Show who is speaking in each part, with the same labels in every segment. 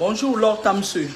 Speaker 1: Bonjour Lord Tamsu.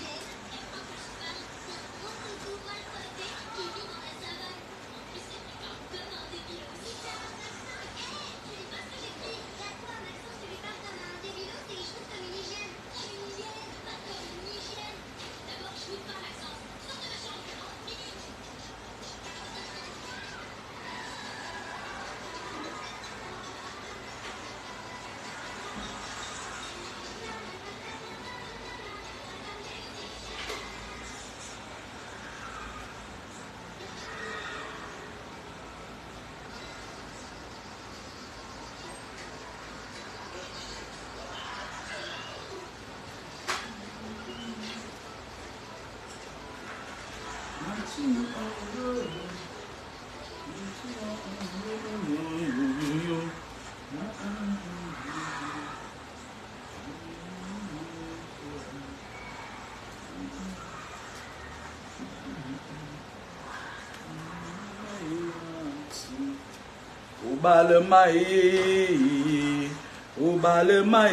Speaker 1: Obalema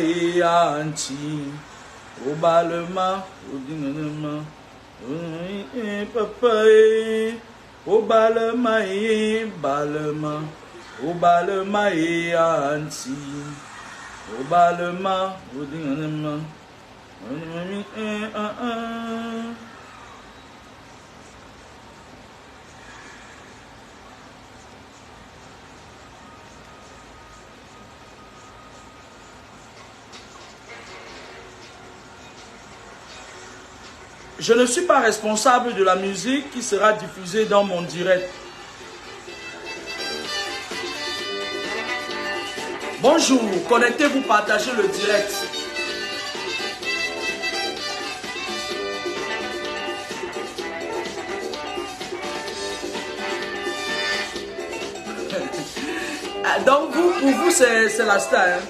Speaker 1: anti, obalema, odinama, papa, obalema balema, obalema anti, obalema, odinama, Je ne suis pas responsable de la musique qui sera diffusée dans mon direct. Bonjour, connectez-vous, partagez le direct. Donc pour vous, c'est la star. Hein?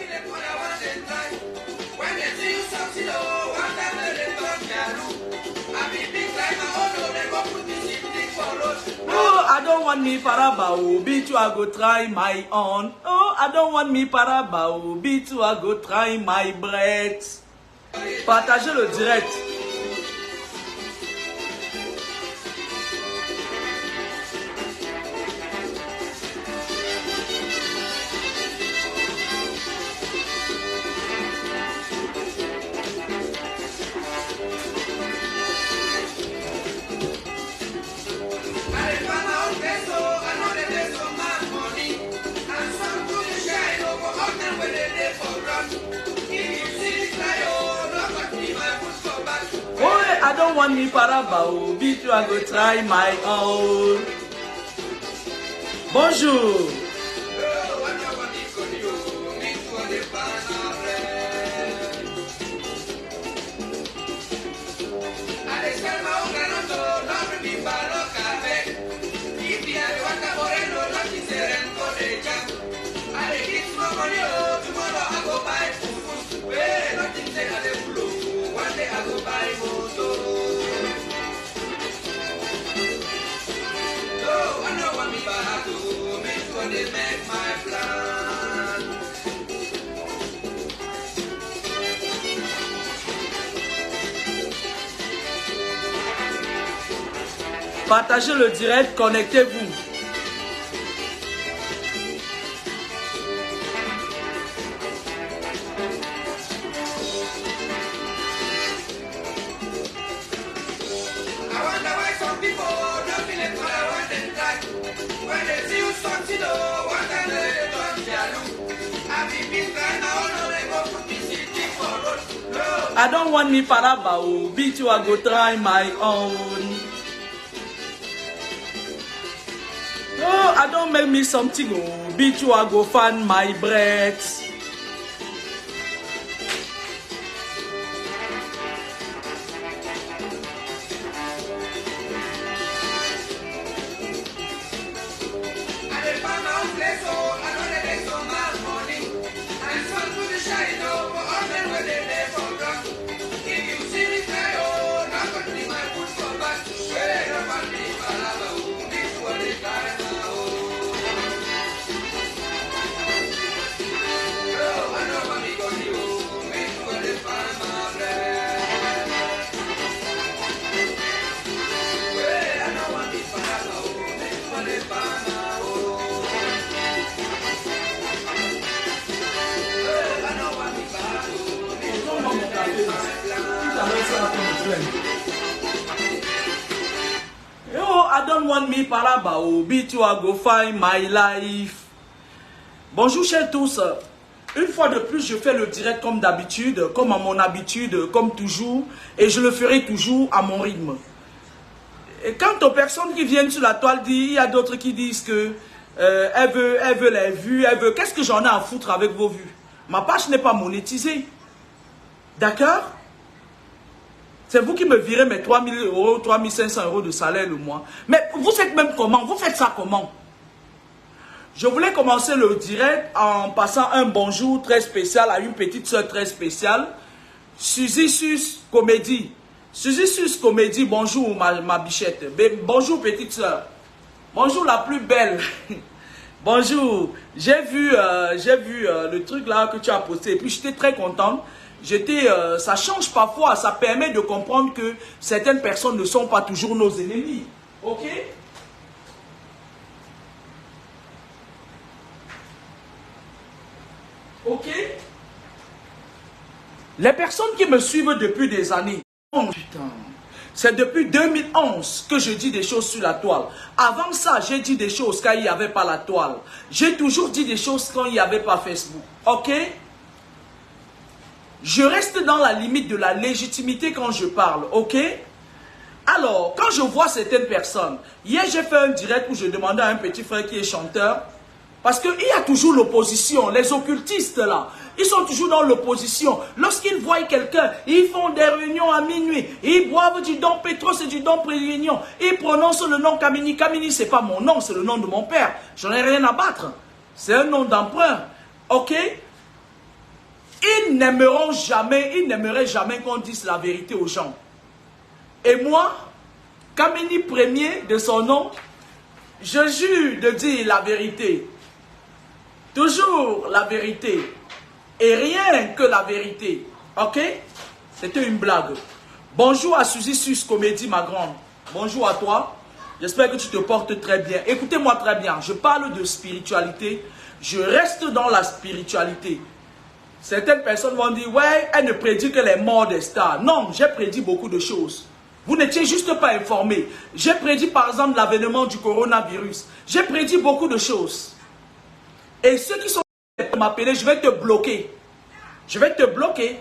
Speaker 1: Oh, I don't want me parabao, beat you, I go try my own. Oh, I don't want me parabao, beat you, I go try my breath. Partagez le direct. I don't want me parabao, beat you, I go try my own. Bonjour. Partagez le direct, connectez-vous. I don't want me parabao, beat you, I go try my own. No, I don't make me something, oh, beat you, I go find my breath. don't want me parabao, be to I go find my life. Bonjour chers tous. Une fois de plus, je fais le direct comme d'habitude, comme à mon habitude, comme toujours. Et je le ferai toujours à mon rythme. Et quant aux personnes qui viennent sur la toile, il y a d'autres qui disent que elle veut les vues, elle veut... Qu'est-ce que j'en ai à foutre avec vos vues? Ma page n'est pas monétisée. D'accord? C'est vous qui me virez mes 3 000 euros, 3 500 euros de salaire le mois. Mais vous êtes même comment? Vous faites ça comment? Je voulais commencer le direct en passant un bonjour très spécial à une petite soeur très spéciale. Suzy Sus Comédie. Suzy Sus Comédie, bonjour ma bichette. Bonjour petite soeur. Bonjour la plus belle. Bonjour. J'ai vu le truc là que tu as posté et puis j'étais très contente. Ça change parfois, ça permet de comprendre que certaines personnes ne sont pas toujours nos ennemis. Ok? Ok? Les personnes qui me suivent depuis des années, oh putain, c'est depuis 2011 que je dis des choses sur la toile. Avant ça, j'ai dit des choses quand il n'y avait pas la toile. J'ai toujours dit des choses quand il n'y avait pas Facebook. Ok? Je reste dans la limite de la légitimité quand je parle. Ok? Alors, quand je vois certaines personnes, hier j'ai fait un direct où je demandais à un petit frère qui est chanteur, parce qu'il y a toujours l'opposition, les occultistes là, ils sont toujours dans l'opposition. Lorsqu'ils voient quelqu'un, ils font des réunions à minuit, ils boivent du Dom Petros et du Dom Réunion, ils prononcent le nom Kamini. Kamini, c'est pas mon nom, c'est le nom de mon père. J'en ai rien à battre. C'est un nom d'emprunt. Ok? Ils n'aimeraient jamais qu'on dise la vérité aux gens. Et moi, Kamini premier de son nom, je jure de dire la vérité. Toujours la vérité. Et rien que la vérité. Ok? C'était une blague. Bonjour à Suzy Sus Comédie, ma grande. Bonjour à toi. J'espère que tu te portes très bien. Écoutez-moi très bien. Je parle de spiritualité. Je reste dans la spiritualité. Certaines personnes vont dire, ouais, elle ne prédit que les morts des stars. Non, j'ai prédit beaucoup de choses. Vous n'étiez juste pas informés. J'ai prédit par exemple l'avènement du coronavirus. J'ai prédit beaucoup de choses. Et ceux qui sont pour m'appeler, je vais te bloquer. Je vais te bloquer.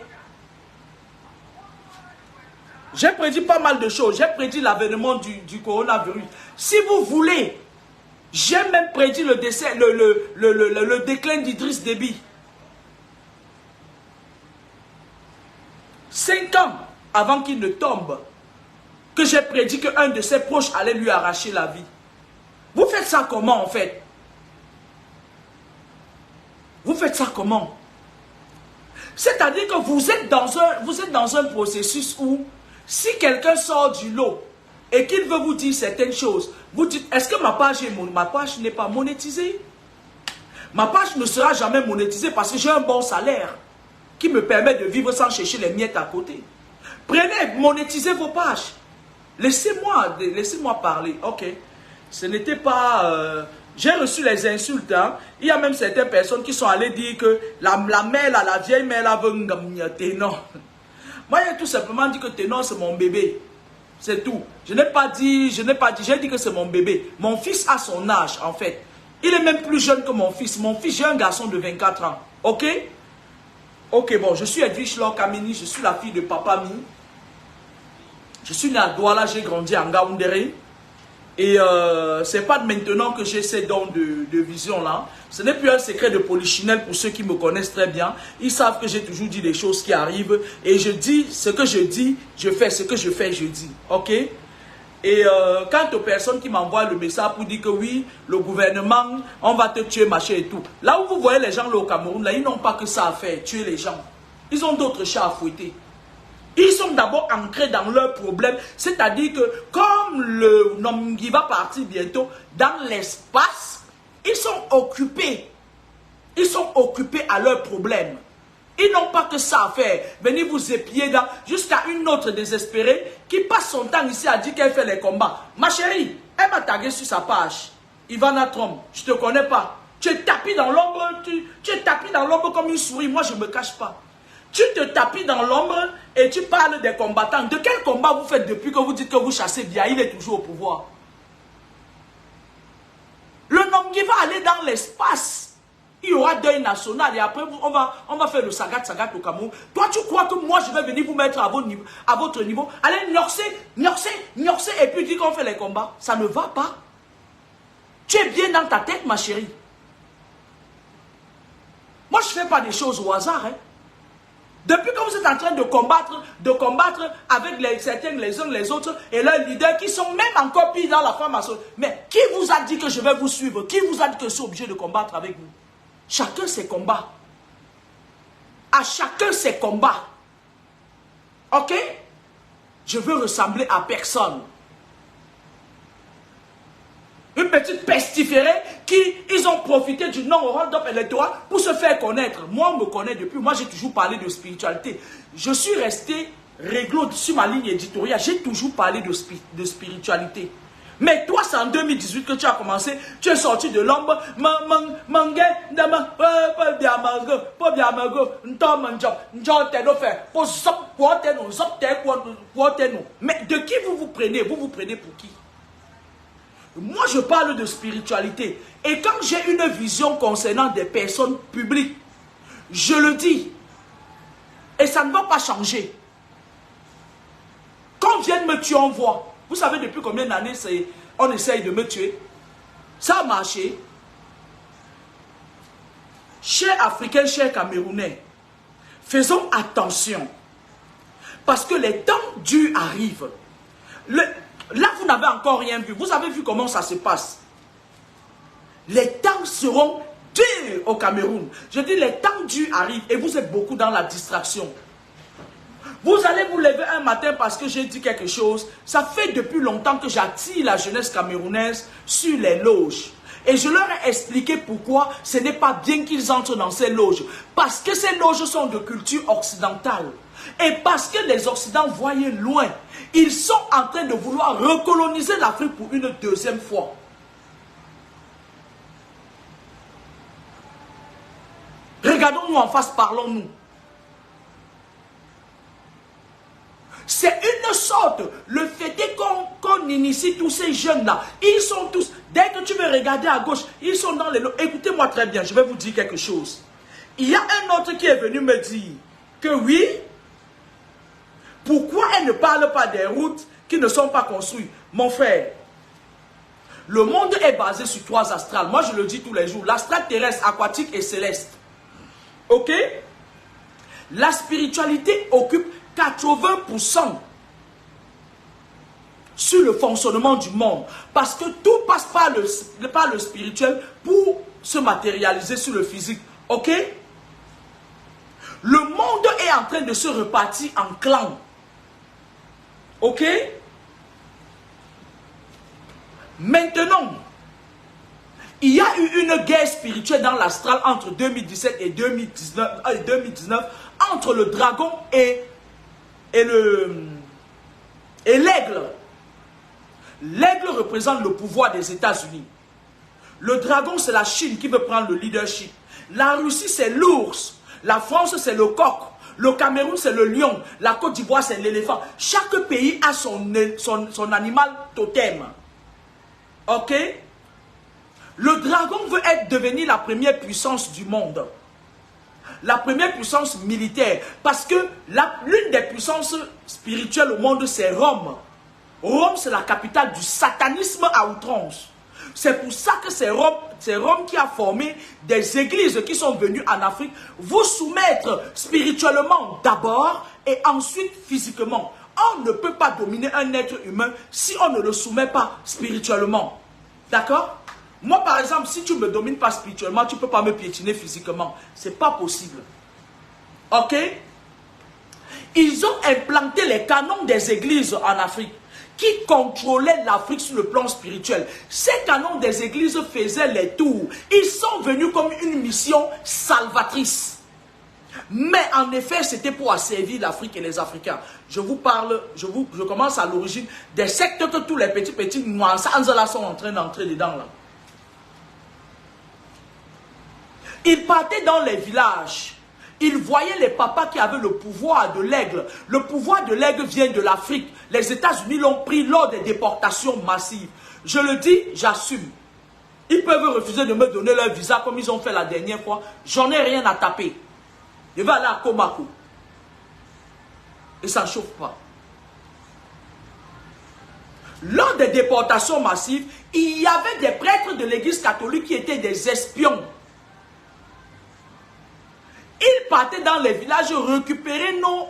Speaker 1: J'ai prédit pas mal de choses. J'ai prédit l'avènement du coronavirus. Si vous voulez, j'ai même prédit le décès, le déclin d'Idriss Déby. 5 ans avant qu'il ne tombe, que j'ai prédit qu'un de ses proches allait lui arracher la vie. Vous faites ça comment en fait? Vous faites ça comment? C'est-à-dire que vous êtes dans un processus où, si quelqu'un sort du lot et qu'il veut vous dire certaines choses, vous dites, est-ce que ma page n'est pas monétisée? Ma page ne sera jamais monétisée parce que j'ai un bon salaire qui me permet de vivre sans chercher les miettes à côté. Prenez, monétisez vos pages. Laissez-moi parler. Ok. Ce n'était pas... J'ai reçu les insultes. Hein. Il y a même certaines personnes qui sont allées dire que la mère, la vieille mère, elle veut Ténon. Moi, j'ai tout simplement dit que Ténon, c'est mon bébé. C'est tout. Je n'ai pas dit, j'ai dit que c'est mon bébé. Mon fils a son âge, en fait. Il est même plus jeune que mon fils. Mon fils, j'ai un garçon de 24 ans. Ok? Ok, bon, je suis Edwige Laure Kamini, je suis la fille de Papa Mi. Je suis né à Douala, j'ai grandi à Ngaoundéré. Et c'est pas maintenant que j'ai ces dons de vision là. Ce n'est plus un secret de polichinelle pour ceux qui me connaissent très bien. Ils savent que j'ai toujours dit des choses qui arrivent. Et je dis ce que je dis, je fais. Ce que je fais, je dis. Ok? Et quant aux personnes qui m'envoient le message pour dire que oui, le gouvernement, on va te tuer, machin et tout. Là où vous voyez les gens là au Cameroun, là, ils n'ont pas que ça à faire, tuer les gens. Ils ont d'autres chats à fouetter. Ils sont d'abord ancrés dans leurs problèmes. C'est-à-dire que comme le nom qui va partir bientôt dans l'espace, ils sont occupés. Ils sont occupés à leurs problèmes. Ils n'ont pas que ça à faire. Venez vous épier jusqu'à une autre désespérée qui passe son temps ici à dire qu'elle fait les combats. Ma chérie, elle m'a tagué sur sa page. Ivana Trump, je ne te connais pas. Tu es tapis dans l'ombre, tu es tapis dans l'ombre comme une souris. Moi, je ne me cache pas. Tu te tapis dans l'ombre et tu parles des combattants. De quel combat vous faites depuis que vous dites que vous chassez bien? Il est toujours au pouvoir. Bangui va aller dans l'espace. Il y aura deuil national et après on va faire le sagat au Cameroun. Toi tu crois que moi je vais venir vous mettre à votre niveau, allez gnorcer et puis dire qu'on fait les combats. Ça ne va pas. Tu es bien dans ta tête ma chérie. Moi je ne fais pas des choses au hasard. Hein. Depuis que vous êtes en train de combattre avec certains les uns les autres et leurs leaders qui sont même encore pire dans la franc-maçonnerie. Mais qui vous a dit que je vais vous suivre? Qui vous a dit que je suis obligé de combattre avec vous? Chacun ses combats. À chacun ses combats. Ok? Je veux ressembler à personne. Une petite pestiférée qui, ils ont profité du non-round-up électoral pour se faire connaître. Moi, on me connaît depuis. Moi, j'ai toujours parlé de spiritualité. Je suis resté réglo sur ma ligne éditoriale. J'ai toujours parlé de spiritualité. Mais toi, c'est en 2018 que tu as commencé. Tu es sorti de l'ombre. Mais de qui vous vous prenez? Vous vous prenez pour qui? Moi, je parle de spiritualité. Et quand j'ai une vision concernant des personnes publiques, je le dis. Et ça ne va pas changer. Quand on vient de me tuer, on voit. Vous savez depuis combien d'années on essaye de me tuer? Ça a marché. Chers Africains, chers Camerounais, faisons attention. Parce que les temps durs arrivent. Là, vous n'avez encore rien vu. Vous avez vu comment ça se passe. Les temps seront durs au Cameroun. Je dis, les temps durs arrivent et vous êtes beaucoup dans la distraction. Vous allez vous lever un matin parce que j'ai dit quelque chose. Ça fait depuis longtemps que j'attire la jeunesse camerounaise sur les loges. Et je leur ai expliqué pourquoi ce n'est pas bien qu'ils entrent dans ces loges. Parce que ces loges sont de culture occidentale. Et parce que les Occidentaux voyaient loin. Ils sont en train de vouloir recoloniser l'Afrique pour une deuxième fois. Regardons-nous en face, parlons-nous. C'est une sorte, le fait est qu'on initie tous ces jeunes-là. Ils sont tous, dès que tu veux regarder à gauche, ils sont dans les lots. Écoutez-moi très bien, je vais vous dire quelque chose. Il y a un autre qui est venu me dire que oui, pourquoi elle ne parle pas des routes qui ne sont pas construites? Mon frère, le monde est basé sur 3 astrales. Moi, je le dis tous les jours. L'astral terrestre, aquatique et céleste. Ok? La spiritualité occupe 80% sur le fonctionnement du monde. Parce que tout passe par le spirituel pour se matérialiser sur le physique. Ok? Le monde est en train de se repartir en clans. Ok? Maintenant, il y a eu une guerre spirituelle dans l'astral entre 2017 et 2019 entre le dragon et l'aigle. L'aigle représente le pouvoir des États-Unis. Le dragon, c'est la Chine qui veut prendre le leadership. La Russie, c'est l'ours. La France, c'est le coq. Le Cameroun, c'est le lion. La Côte d'Ivoire, c'est l'éléphant. Chaque pays a son animal totem. Ok? Le dragon veut devenir la première puissance du monde. La première puissance militaire. Parce que l'une des puissances spirituelles au monde, c'est Rome. Rome, c'est la capitale du satanisme à outrance. C'est pour ça que c'est Rome qui a formé des églises qui sont venues en Afrique vous soumettre spirituellement d'abord et ensuite physiquement. On ne peut pas dominer un être humain si on ne le soumet pas spirituellement. D'accord? Moi, par exemple, si tu ne me domines pas spirituellement, tu ne peux pas me piétiner physiquement. Ce n'est pas possible. Ok? Ils ont implanté les canons des églises en Afrique qui contrôlaient l'Afrique sur le plan spirituel. Ces canons des églises faisaient les tours. Ils sont venus comme une mission salvatrice. Mais en effet, c'était pour asservir l'Afrique et les Africains. Je vous parle, je commence à l'origine des sectes que tous les petits Mwansanzala sont en train d'entrer dedans là. Ils partaient dans les villages. Ils voyaient les papas qui avaient le pouvoir de l'aigle. Le pouvoir de l'aigle vient de l'Afrique. Les États-Unis l'ont pris lors des déportations massives. Je le dis, j'assume. Ils peuvent refuser de me donner leur visa comme ils ont fait la dernière fois. J'en ai rien à taper. Je vais aller à Komako. Et ça ne chauffe pas. Lors des déportations massives, il y avait des prêtres de l'église catholique qui étaient des espions. Ils partaient dans les villages récupérer nos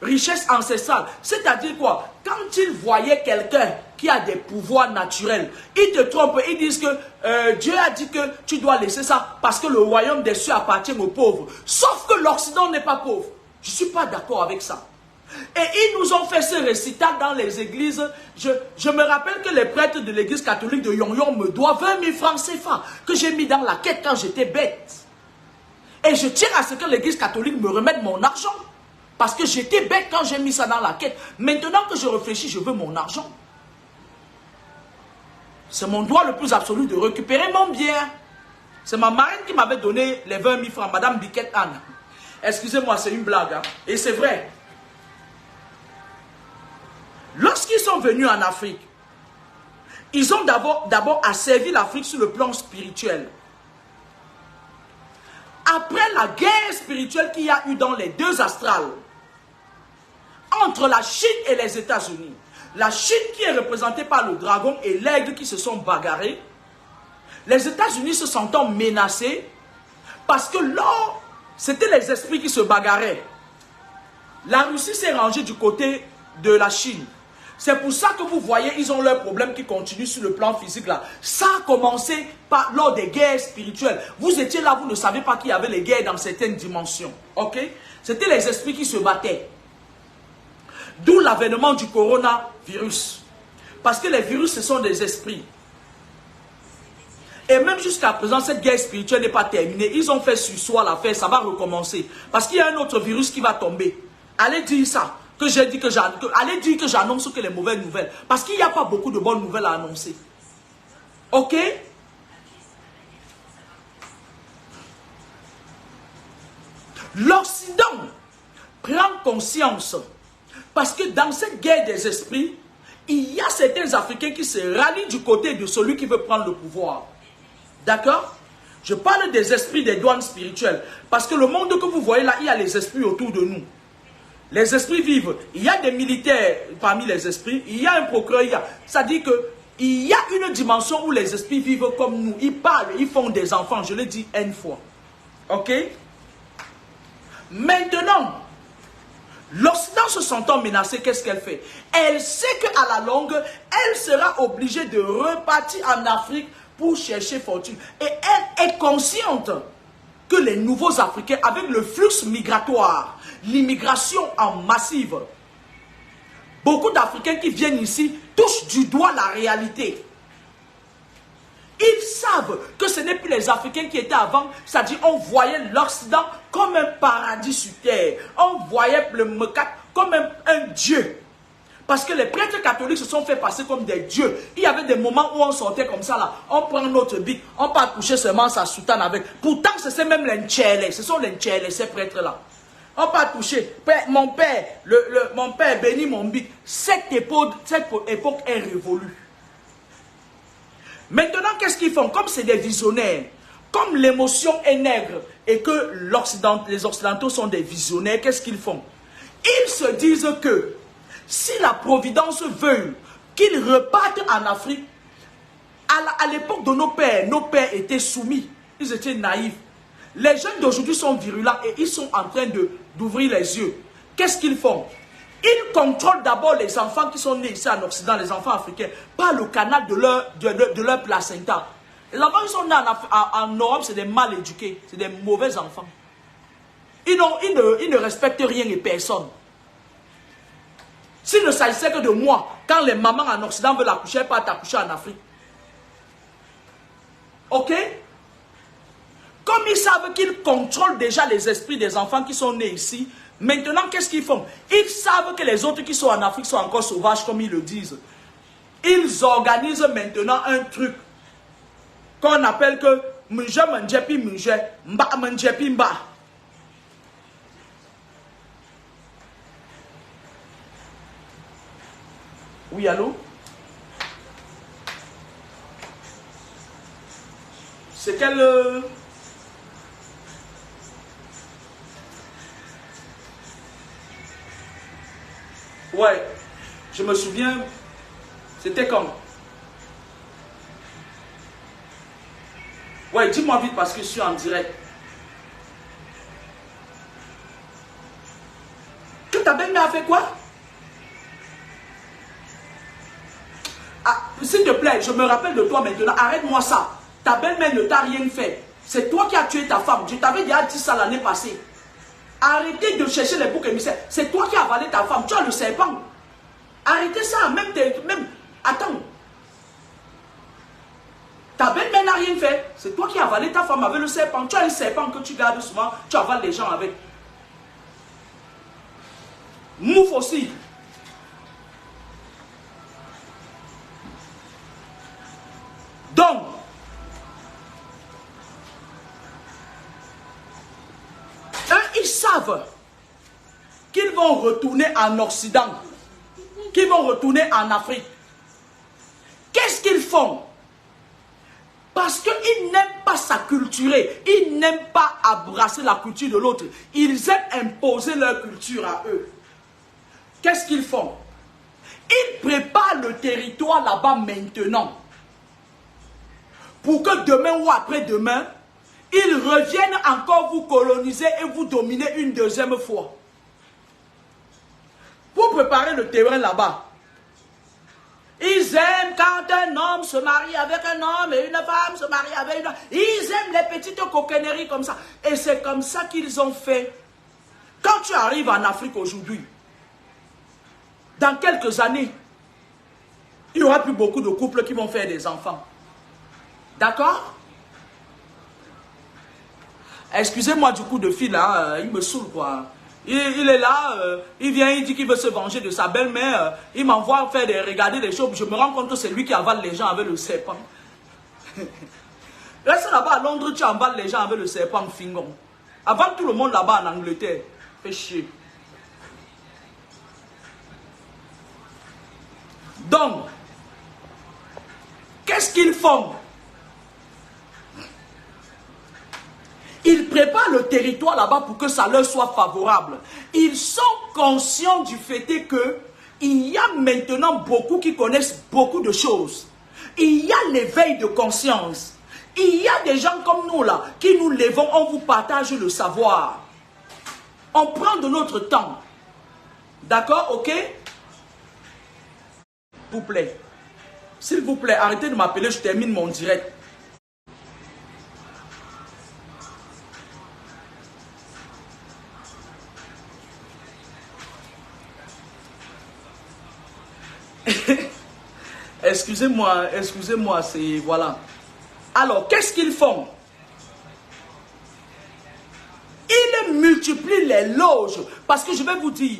Speaker 1: richesses ancestrales. C'est-à-dire quoi? Quand ils voyaient quelqu'un qui a des pouvoirs naturels, ils te trompent. Ils disent que Dieu a dit que tu dois laisser ça parce que le royaume des cieux appartient aux pauvres. Sauf que l'Occident n'est pas pauvre. Je ne suis pas d'accord avec ça. Et ils nous ont fait ce récital dans les églises. Je me rappelle que les prêtres de l'église catholique de Yon me doivent 20 000 francs CFA que j'ai mis dans la quête quand j'étais bête. Et je tiens à ce que l'église catholique me remette mon argent. Parce que j'étais bête quand j'ai mis ça dans la quête. Maintenant que je réfléchis, je veux mon argent. C'est mon droit le plus absolu de récupérer mon bien. C'est ma marraine qui m'avait donné les 20 000 francs, Madame Biquette Anne. Excusez-moi, c'est une blague. Hein? Et c'est vrai. Lorsqu'ils sont venus en Afrique, ils ont d'abord asservi l'Afrique sur le plan spirituel. Après la guerre spirituelle qu'il y a eu dans les deux astrales, entre la Chine et les États-Unis, la Chine qui est représentée par le dragon et l'aigle qui se sont bagarrés, les États-Unis se sentant menacés, parce que là, c'était les esprits qui se bagarraient. La Russie s'est rangée du côté de la Chine. C'est pour ça que vous voyez, ils ont leurs problèmes qui continuent sur le plan physique là. Ça a commencé lors des guerres spirituelles. Vous étiez là, vous ne savez pas qu'il y avait les guerres dans certaines dimensions. Ok? C'était les esprits qui se battaient. D'où l'avènement du coronavirus. Parce que les virus, ce sont des esprits. Et même jusqu'à présent, cette guerre spirituelle n'est pas terminée. Ils ont fait sur soi l'affaire, ça va recommencer. Parce qu'il y a un autre virus qui va tomber. Allez dire ça. Que j'ai dit allez dire que j'annonce que les mauvaises nouvelles. Parce qu'il n'y a pas beaucoup de bonnes nouvelles à annoncer. Ok? L'Occident prend conscience. Parce que dans cette guerre des esprits, il y a certains Africains qui se rallient du côté de celui qui veut prendre le pouvoir. D'accord? Je parle des esprits des douanes spirituelles. Parce que le monde que vous voyez là, il y a les esprits autour de nous. Les esprits vivent. Il y a des militaires parmi les esprits. Il y a un procureur. Ça dit qu'il y a une dimension où les esprits vivent comme nous. Ils parlent, ils font des enfants. Je l'ai dit une fois. Ok? Maintenant, l'Occident se sentant menacé, qu'est-ce qu'elle fait? Elle sait qu'à la longue, elle sera obligée de repartir en Afrique pour chercher fortune. Et elle est consciente que les nouveaux Africains, avec le flux migratoire, l'immigration en massive, beaucoup d'Africains qui viennent ici touchent du doigt la réalité. Ils savent que ce n'est plus les Africains qui étaient avant, c'est-à-dire on voyait l'Occident comme un paradis sur terre. On voyait le Mekat comme un dieu. Parce que les prêtres catholiques se sont fait passer comme des dieux. Il y avait des moments où on sortait comme ça là. On prend notre bic, on part coucher seulement sa soutane avec. Pourtant, c'est même les Ntchélé. Ce sont les Ntchélé, ces prêtres-là. On part toucher. Mon père bénit mon bic. Cette époque est révolue. Maintenant, qu'est-ce qu'ils font? Comme c'est des visionnaires, comme l'émotion est nègre et que les Occidentaux sont des visionnaires, qu'est-ce qu'ils font? Ils se disent que si la Providence veut qu'ils repartent en Afrique, à l'époque de nos pères étaient soumis, ils étaient naïfs. Les jeunes d'aujourd'hui sont virulents et ils sont en train d'ouvrir les yeux. Qu'est-ce qu'ils font? Ils contrôlent d'abord les enfants qui sont nés ici en Occident, les enfants africains, par le canal de leur placenta. Les enfants qui sont nés en Europe, c'est des mal éduqués, c'est des mauvais enfants. Ils ne respectent rien et personne. S'il ne s'agissait que de moi, quand les mamans en Occident veulent accoucher, elles partent accoucher en Afrique. Ok? Comme ils savent qu'ils contrôlent déjà les esprits des enfants qui sont nés ici, maintenant, qu'est-ce qu'ils font? Ils savent que les autres qui sont en Afrique sont encore sauvages, comme ils le disent. Ils organisent maintenant un truc qu'on appelle que Muje Manjepi Muje, Mba Manjepi Mba. Oui, allô? C'est quelle... Ouais, je me souviens, c'était quand? Ouais, dis-moi vite parce que je suis en direct. Que ta belle-mère a fait quoi? Ah, s'il te plaît, je me rappelle de toi maintenant, arrête-moi ça. Ta belle-mère ne t'a rien fait. C'est toi qui as tué ta femme. Je t'avais déjà dit ça l'année passée. Arrêtez de chercher les boucs émissaires. C'est toi qui as avalé ta femme. Tu as le serpent. Arrêtez ça. Même... Attends. Ta belle-mère n'a rien fait. C'est toi qui as avalé ta femme avec le serpent. Tu as un serpent que tu gardes souvent. Tu avales les gens avec. Mouf aussi. Donc, eux, ils savent qu'ils vont retourner en Occident, qu'ils vont retourner en Afrique. Qu'est-ce qu'ils font? Parce qu'ils n'aiment pas s'acculturer, ils n'aiment pas embrasser la culture de l'autre. Ils aiment imposer leur culture à eux. Qu'est-ce qu'ils font? Ils préparent le territoire là-bas maintenant. Pour que demain ou après-demain, ils reviennent encore vous coloniser et vous dominer une deuxième fois. Pour préparer le terrain là-bas. Ils aiment quand un homme se marie avec un homme et une femme se marie avec une femme. Ils aiment les petites coquineries comme ça. Et c'est comme ça qu'ils ont fait. Quand tu arrives en Afrique aujourd'hui, dans quelques années, il n'y aura plus beaucoup de couples qui vont faire des enfants. D'accord? Excusez-moi du coup de fil là, il me saoule quoi. Il est là, il vient, il dit qu'il veut se venger de sa belle-mère. Il m'envoie faire regarder des choses. Je me rends compte que c'est lui qui avale les gens avec le serpent. Reste là-bas à Londres, tu avales les gens avec le serpent fingon. Avale tout le monde là-bas en Angleterre. Fais chier. Donc, qu'est-ce qu'ils font? Ils préparent le territoire là-bas pour que ça leur soit favorable. Ils sont conscients du fait qu'il y a maintenant beaucoup qui connaissent beaucoup de choses. Il y a l'éveil de conscience. Il y a des gens comme nous là, qui nous levons, on vous partage le savoir. On prend de notre temps. D'accord, ok? S'il vous plaît. S'il vous plaît, arrêtez de m'appeler, je termine mon direct. Excusez-moi, c'est... Voilà. Alors, qu'est-ce qu'ils font? Ils multiplient les loges. Parce que je vais vous dire,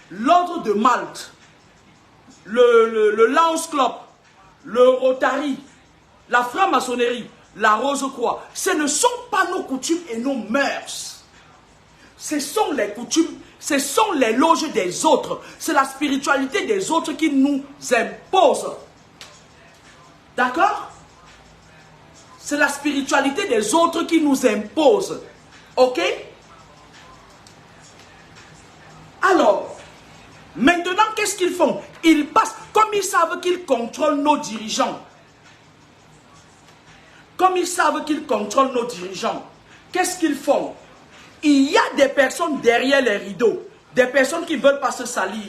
Speaker 1: l'ordre de Malte, le Lions Club, le Rotary, la franc-maçonnerie, la Rose-Croix, ce ne sont pas nos coutumes et nos mœurs. Ce sont les coutumes, ce sont les loges des autres. C'est la spiritualité des autres qui nous impose. D'accord? C'est la spiritualité des autres qui nous impose. Ok? Alors, maintenant, qu'est-ce qu'ils font? Ils passent, comme ils savent qu'ils contrôlent nos dirigeants. Comme ils savent qu'ils contrôlent nos dirigeants, qu'est-ce qu'ils font? Il y a des personnes derrière les rideaux, des personnes qui ne veulent pas se salir.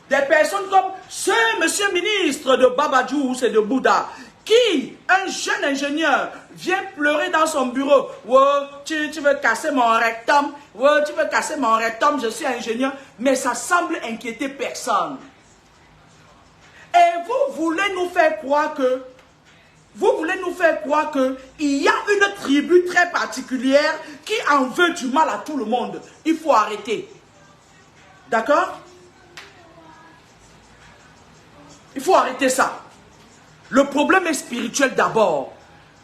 Speaker 1: Des personnes comme ce monsieur ministre de Babadjou, c'est de Bouddha, qui, un jeune ingénieur, vient pleurer dans son bureau. Ouais, tu veux casser mon rectum? Ouais, tu veux casser mon rectum, je suis ingénieur. Mais ça semble inquiéter personne. Et vous voulez nous faire croire que il y a une tribu très particulière qui en veut du mal à tout le monde. Il faut arrêter. D'accord? Il faut arrêter ça. Le problème est spirituel d'abord.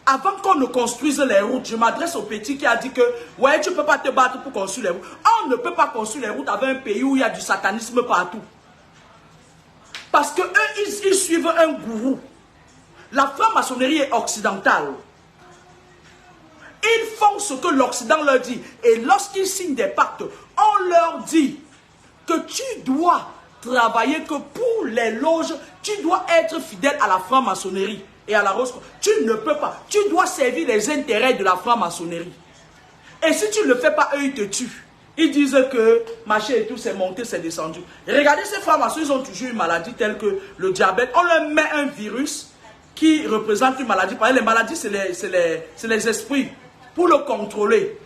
Speaker 1: Avant qu'on ne construise les routes, je m'adresse au petit qui a dit que ouais, tu ne peux pas te battre pour construire les routes. On ne peut pas construire les routes avec un pays où il y a du satanisme partout. Parce que eux, ils suivent un gourou. La franc-maçonnerie est occidentale. Ils font ce que l'Occident leur dit. Et lorsqu'ils signent des pactes, on leur dit que tu dois travailler, que pour les loges, tu dois être fidèle à la franc-maçonnerie et à la rose. Tu ne peux pas. Tu dois servir les intérêts de la franc-maçonnerie. Et si tu ne le fais pas, eux, ils te tuent. Ils disent que machin et tout, c'est monté, c'est descendu. Regardez ces francs-maçons, ils ont toujours une maladie telle que le diabète. On leur met un virus qui représente une maladie. Par exemple, les maladies, c'est les esprits. Pour le contrôler.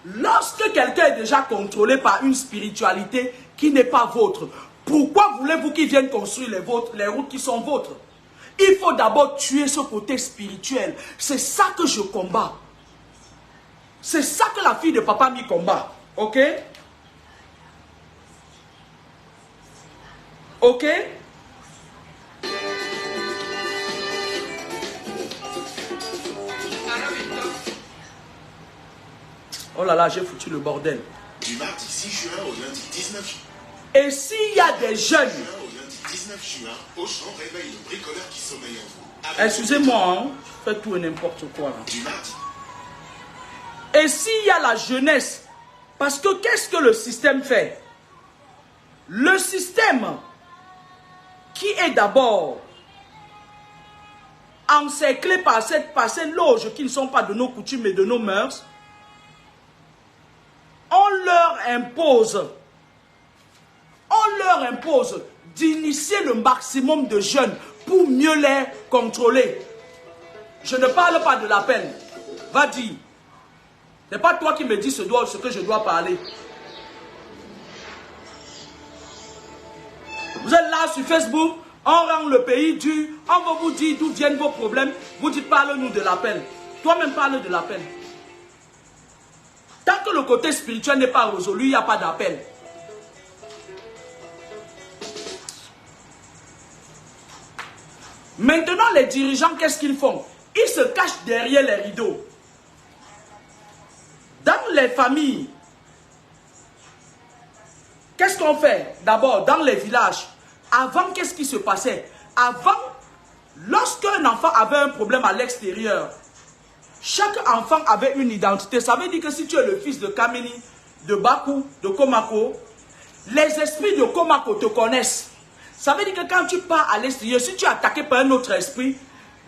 Speaker 1: Lorsque quelqu'un est déjà contrôlé par une spiritualité qui n'est pas vôtre, pourquoi voulez-vous qu'il vienne construire les routes qui sont vôtres? Il faut d'abord tuer ce côté spirituel. C'est ça que je combats. C'est ça que la fille de papa m'y combat. Ok? Ok? Oh là là, j'ai foutu le bordel.
Speaker 2: Du mardi 6 juin au lundi 19 juin.
Speaker 1: Et s'il y a des jeunes...
Speaker 2: Au lundi 19 juin, Auchan réveille le bricoleur qui sommeille en vous.
Speaker 1: Excusez-moi, hein, faites tout et n'importe quoi. Là.
Speaker 2: Du mardi.
Speaker 1: Et s'il y a la jeunesse, parce que qu'est-ce que le système fait? Le système qui est d'abord encerclé par ces loges qui ne sont pas de nos coutumes et de nos mœurs, on leur impose d'initier le maximum de jeunes pour mieux les contrôler. Je ne parle pas de l'appel. Va dire. Ce n'est pas toi qui me dis ce que je dois parler. Vous êtes là sur Facebook, on rend le pays dur, on va vous dire d'où viennent vos problèmes. Vous dites parle-nous de l'appel. Toi-même parle de l'appel. Tant que le côté spirituel n'est pas résolu, il n'y a pas d'appel. Maintenant, les dirigeants, qu'est-ce qu'ils font? Ils se cachent derrière les rideaux. Dans les familles, qu'est-ce qu'on fait? D'abord, dans les villages, avant, qu'est-ce qui se passait? Avant, lorsqu'un enfant avait un problème à l'extérieur, chaque enfant avait une identité. Ça veut dire que si tu es le fils de Kamini, de Bakou, de Komako, les esprits de Komako te connaissent. Ça veut dire que quand tu pars à l'extérieur, si tu es attaqué par un autre esprit,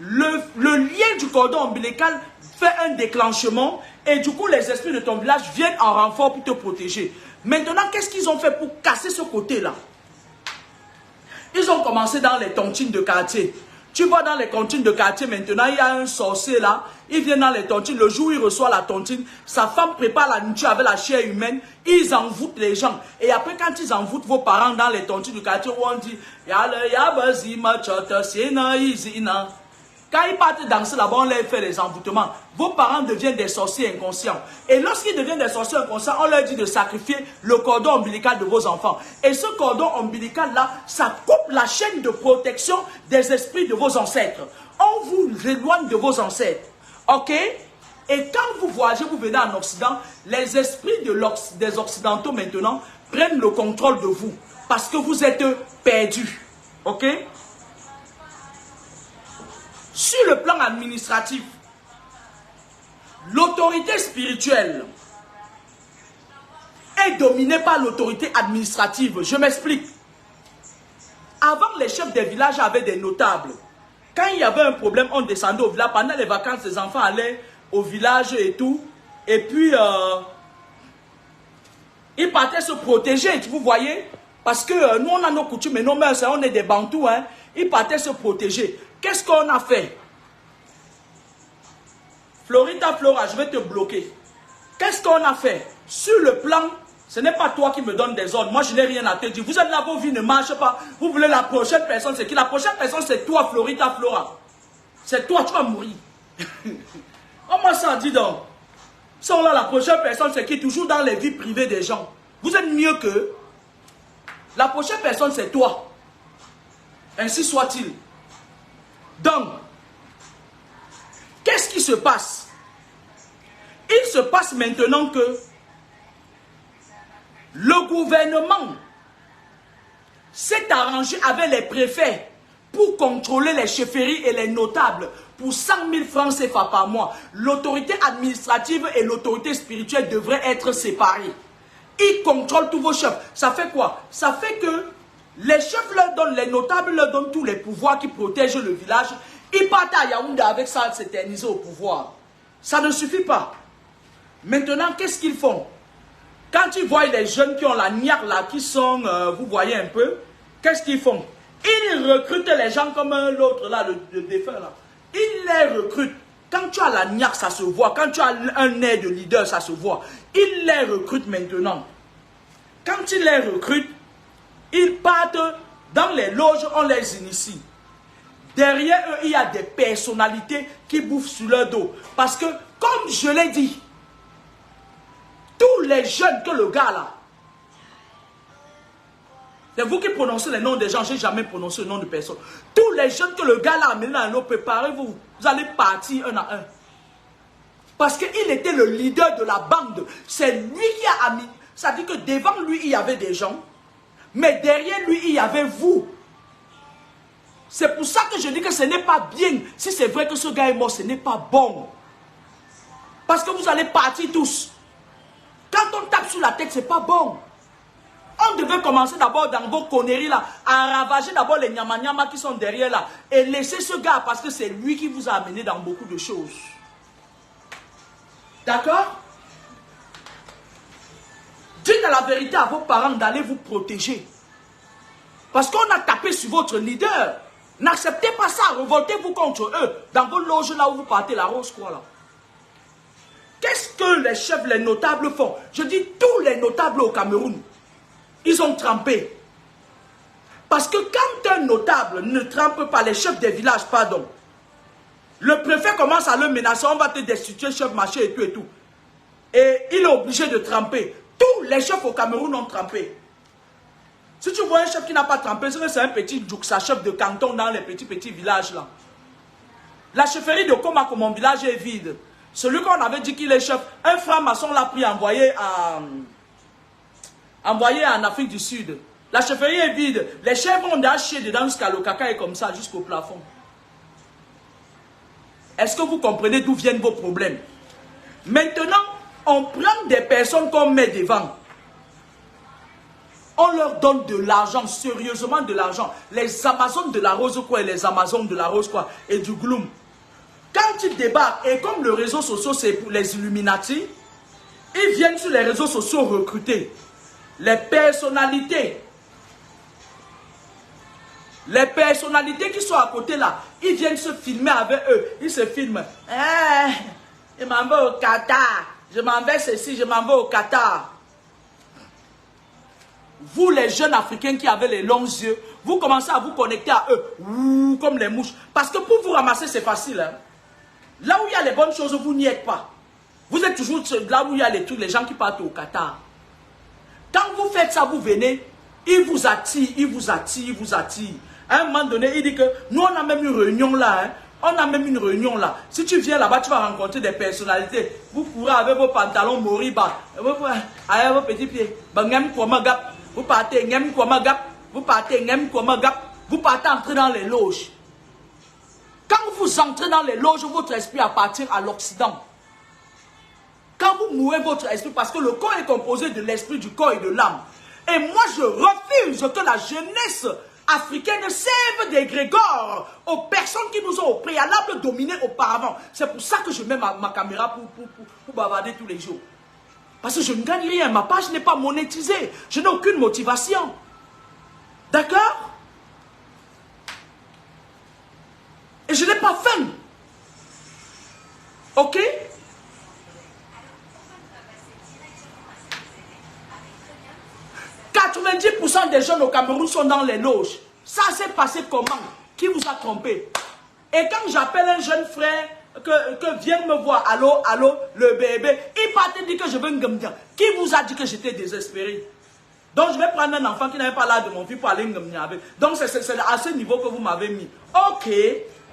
Speaker 1: le lien du cordon ombilical fait un déclenchement et du coup les esprits de ton village viennent en renfort pour te protéger. Maintenant, qu'est-ce qu'ils ont fait pour casser ce côté-là? Ils ont commencé dans les tontines de quartier. Tu vois dans les tontines de quartier maintenant, il y a un sorcier là, il vient dans les tontines, le jour où il reçoit la tontine, sa femme prépare la nourriture avec la chair humaine, ils envoûtent les gens. Et après quand ils envoûtent vos parents dans les tontines du quartier où on dit, quand ils partent danser là-bas, on leur fait les envoûtements. Vos parents deviennent des sorciers inconscients. Et lorsqu'ils deviennent des sorciers inconscients, on leur dit de sacrifier le cordon ombilical de vos enfants. Et ce cordon ombilical-là, ça coupe la chaîne de protection des esprits de vos ancêtres. On vous éloigne de vos ancêtres. Ok? Et quand vous voyagez, vous venez en Occident, les esprits des Occidentaux maintenant prennent le contrôle de vous. Parce que vous êtes perdus. Ok? Sur le plan administratif, l'autorité spirituelle est dominée par l'autorité administrative. Je m'explique. Avant, les chefs des villages avaient des notables. Quand il y avait un problème, on descendait au village. Pendant les vacances, les enfants allaient au village et tout. Et puis, ils partaient se protéger, vous voyez. Parce que nous, on a nos coutumes et nos mœurs, on est des Bantous. Hein. Ils partaient se protéger. Qu'est-ce qu'on a fait? Florita Flora, je vais te bloquer. Qu'est-ce qu'on a fait? Sur le plan, ce n'est pas toi qui me donne des ordres. Moi, je n'ai rien à te dire. Vous êtes là, vos vies ne marchent pas. Vous voulez la prochaine personne, c'est qui? La prochaine personne, c'est toi, Florita Flora. C'est toi, tu vas mourir. Oh, moi, ça dit donc. Si on a la prochaine personne, c'est qui? Toujours dans les vies privées des gens. Vous êtes mieux qu'eux. La prochaine personne, c'est toi. Ainsi soit-il. Donc, qu'est-ce qui se passe? Il se passe maintenant que le gouvernement s'est arrangé avec les préfets pour contrôler les chefferies et les notables pour 100 000 francs CFA par mois. L'autorité administrative et l'autorité spirituelle devraient être séparées. Ils contrôlent tous vos chefs. Ça fait quoi? Ça fait que les chefs leur donnent, les notables leur donnent tous les pouvoirs qui protègent le village. Ils partent à Yaoundé avec ça, s'éterniser au pouvoir. Ça ne suffit pas. Maintenant, qu'est-ce qu'ils font? Quand ils voient les jeunes qui ont la niaque là, qui sont, vous voyez un peu, qu'est-ce qu'ils font? Ils recrutent les gens comme l'autre là, le défunt là. Ils les recrutent. Quand tu as la niaque, ça se voit. Quand tu as un air de leader, ça se voit. Ils les recrutent maintenant. Quand ils les recrutent, ils partent dans les loges, on les initie. Derrière eux, il y a des personnalités qui bouffent sur leur dos. Parce que, comme je l'ai dit, tous les jeunes que le gars là, c'est vous qui prononcez les noms des gens, je n'ai jamais prononcé le nom de personne. Tous les jeunes que le gars là a amené dans l'eau, préparez-vous, vous allez partir un à un. Parce qu'il était le leader de la bande. C'est lui qui a amené. Ça dit que devant lui, il y avait des gens. Mais derrière lui, il y avait vous. C'est pour ça que je dis que ce n'est pas bien. Si c'est vrai que ce gars est mort, ce n'est pas bon. Parce que vous allez partir tous. Quand on tape sur la tête, ce n'est pas bon. On devait commencer d'abord dans vos conneries là, à ravager d'abord les nyama qui sont derrière là. Et laisser ce gars parce que c'est lui qui vous a amené dans beaucoup de choses. D'accord? Dites la vérité à vos parents d'aller vous protéger. Parce qu'on a tapé sur votre leader. N'acceptez pas ça, révoltez-vous contre eux. Dans vos loges là où vous partez la rose quoi là. Qu'est-ce que les chefs, les notables font? Je dis tous les notables au Cameroun. Ils ont trempé. Parce que quand un notable ne trempe pas, les chefs des villages, pardon, le préfet commence à le menacer, on va te destituer, chef marché et tout et tout. Et il est obligé de tremper. Tous les chefs au Cameroun ont trempé. Si tu vois un chef qui n'a pas trempé, c'est un petit Djouksa, chef de canton dans les petits villages là. La chefferie de Komako, mon village est vide. Celui qu'on avait dit qu'il est chef, un franc-maçon l'a pris, envoyé en Afrique du Sud. La chefferie est vide. Les chefs ont d'acheter dedans jusqu'à le caca est comme ça, jusqu'au plafond. Est-ce que vous comprenez d'où viennent vos problèmes? Maintenant, on prend des personnes qu'on met devant. On leur donne de l'argent, sérieusement de l'argent. Les Amazones de la Rose quoi et les Amazones de la Rose quoi et du Gloom. Quand ils débarquent, et comme le réseau social c'est pour les Illuminati, ils viennent sur les réseaux sociaux recruter les personnalités. Les personnalités qui sont à côté là, ils viennent se filmer avec eux. Ils se filment. Je m'en vais au Qatar. Je m'en vais ceci, je m'en vais au Qatar. Vous les jeunes Africains qui avez les longs yeux, vous commencez à vous connecter à eux. Ouh, comme les mouches. Parce que pour vous ramasser c'est facile. Hein? Là où il y a les bonnes choses, vous n'y êtes pas. Vous êtes toujours là où il y a les trucs, les gens qui partent au Qatar. Quand vous faites ça, vous venez, ils vous attirent, ils vous attirent, ils vous attirent. À un moment donné, il dit que nous, on a même une réunion là. Hein. On a même une réunion là. Si tu viens là-bas, tu vas rencontrer des personnalités. Vous courez avec vos pantalons moriba, avec vos petits pieds. Vous partez, vous partez entrer dans les loges. Quand vous entrez dans les loges, votre esprit appartient à l'Occident. Quand vous mourrez votre esprit, parce que le corps est composé de l'esprit, du corps et de l'âme. Et moi, je refuse que la jeunesse africaine serve d'égrégore aux personnes qui nous ont au préalable dominés auparavant. C'est pour ça que je mets ma caméra pour bavarder tous les jours. Parce que je ne gagne rien. Ma page n'est pas monétisée. Je n'ai aucune motivation. D'accord? Et je n'ai pas faim. Ok? « 90% des jeunes au Cameroun sont dans les loges. Ça s'est passé comment? Qui vous a trompé? Et quand j'appelle un jeune frère que viens me voir, allô, allô, le bébé, il part te dire que je veux Ngamdia. Qui vous a dit que j'étais désespéré? Donc je vais prendre un enfant qui n'avait pas l'âge de mon fils pour aller Ngamdia avec. Donc c'est à ce niveau que vous m'avez mis. Ok,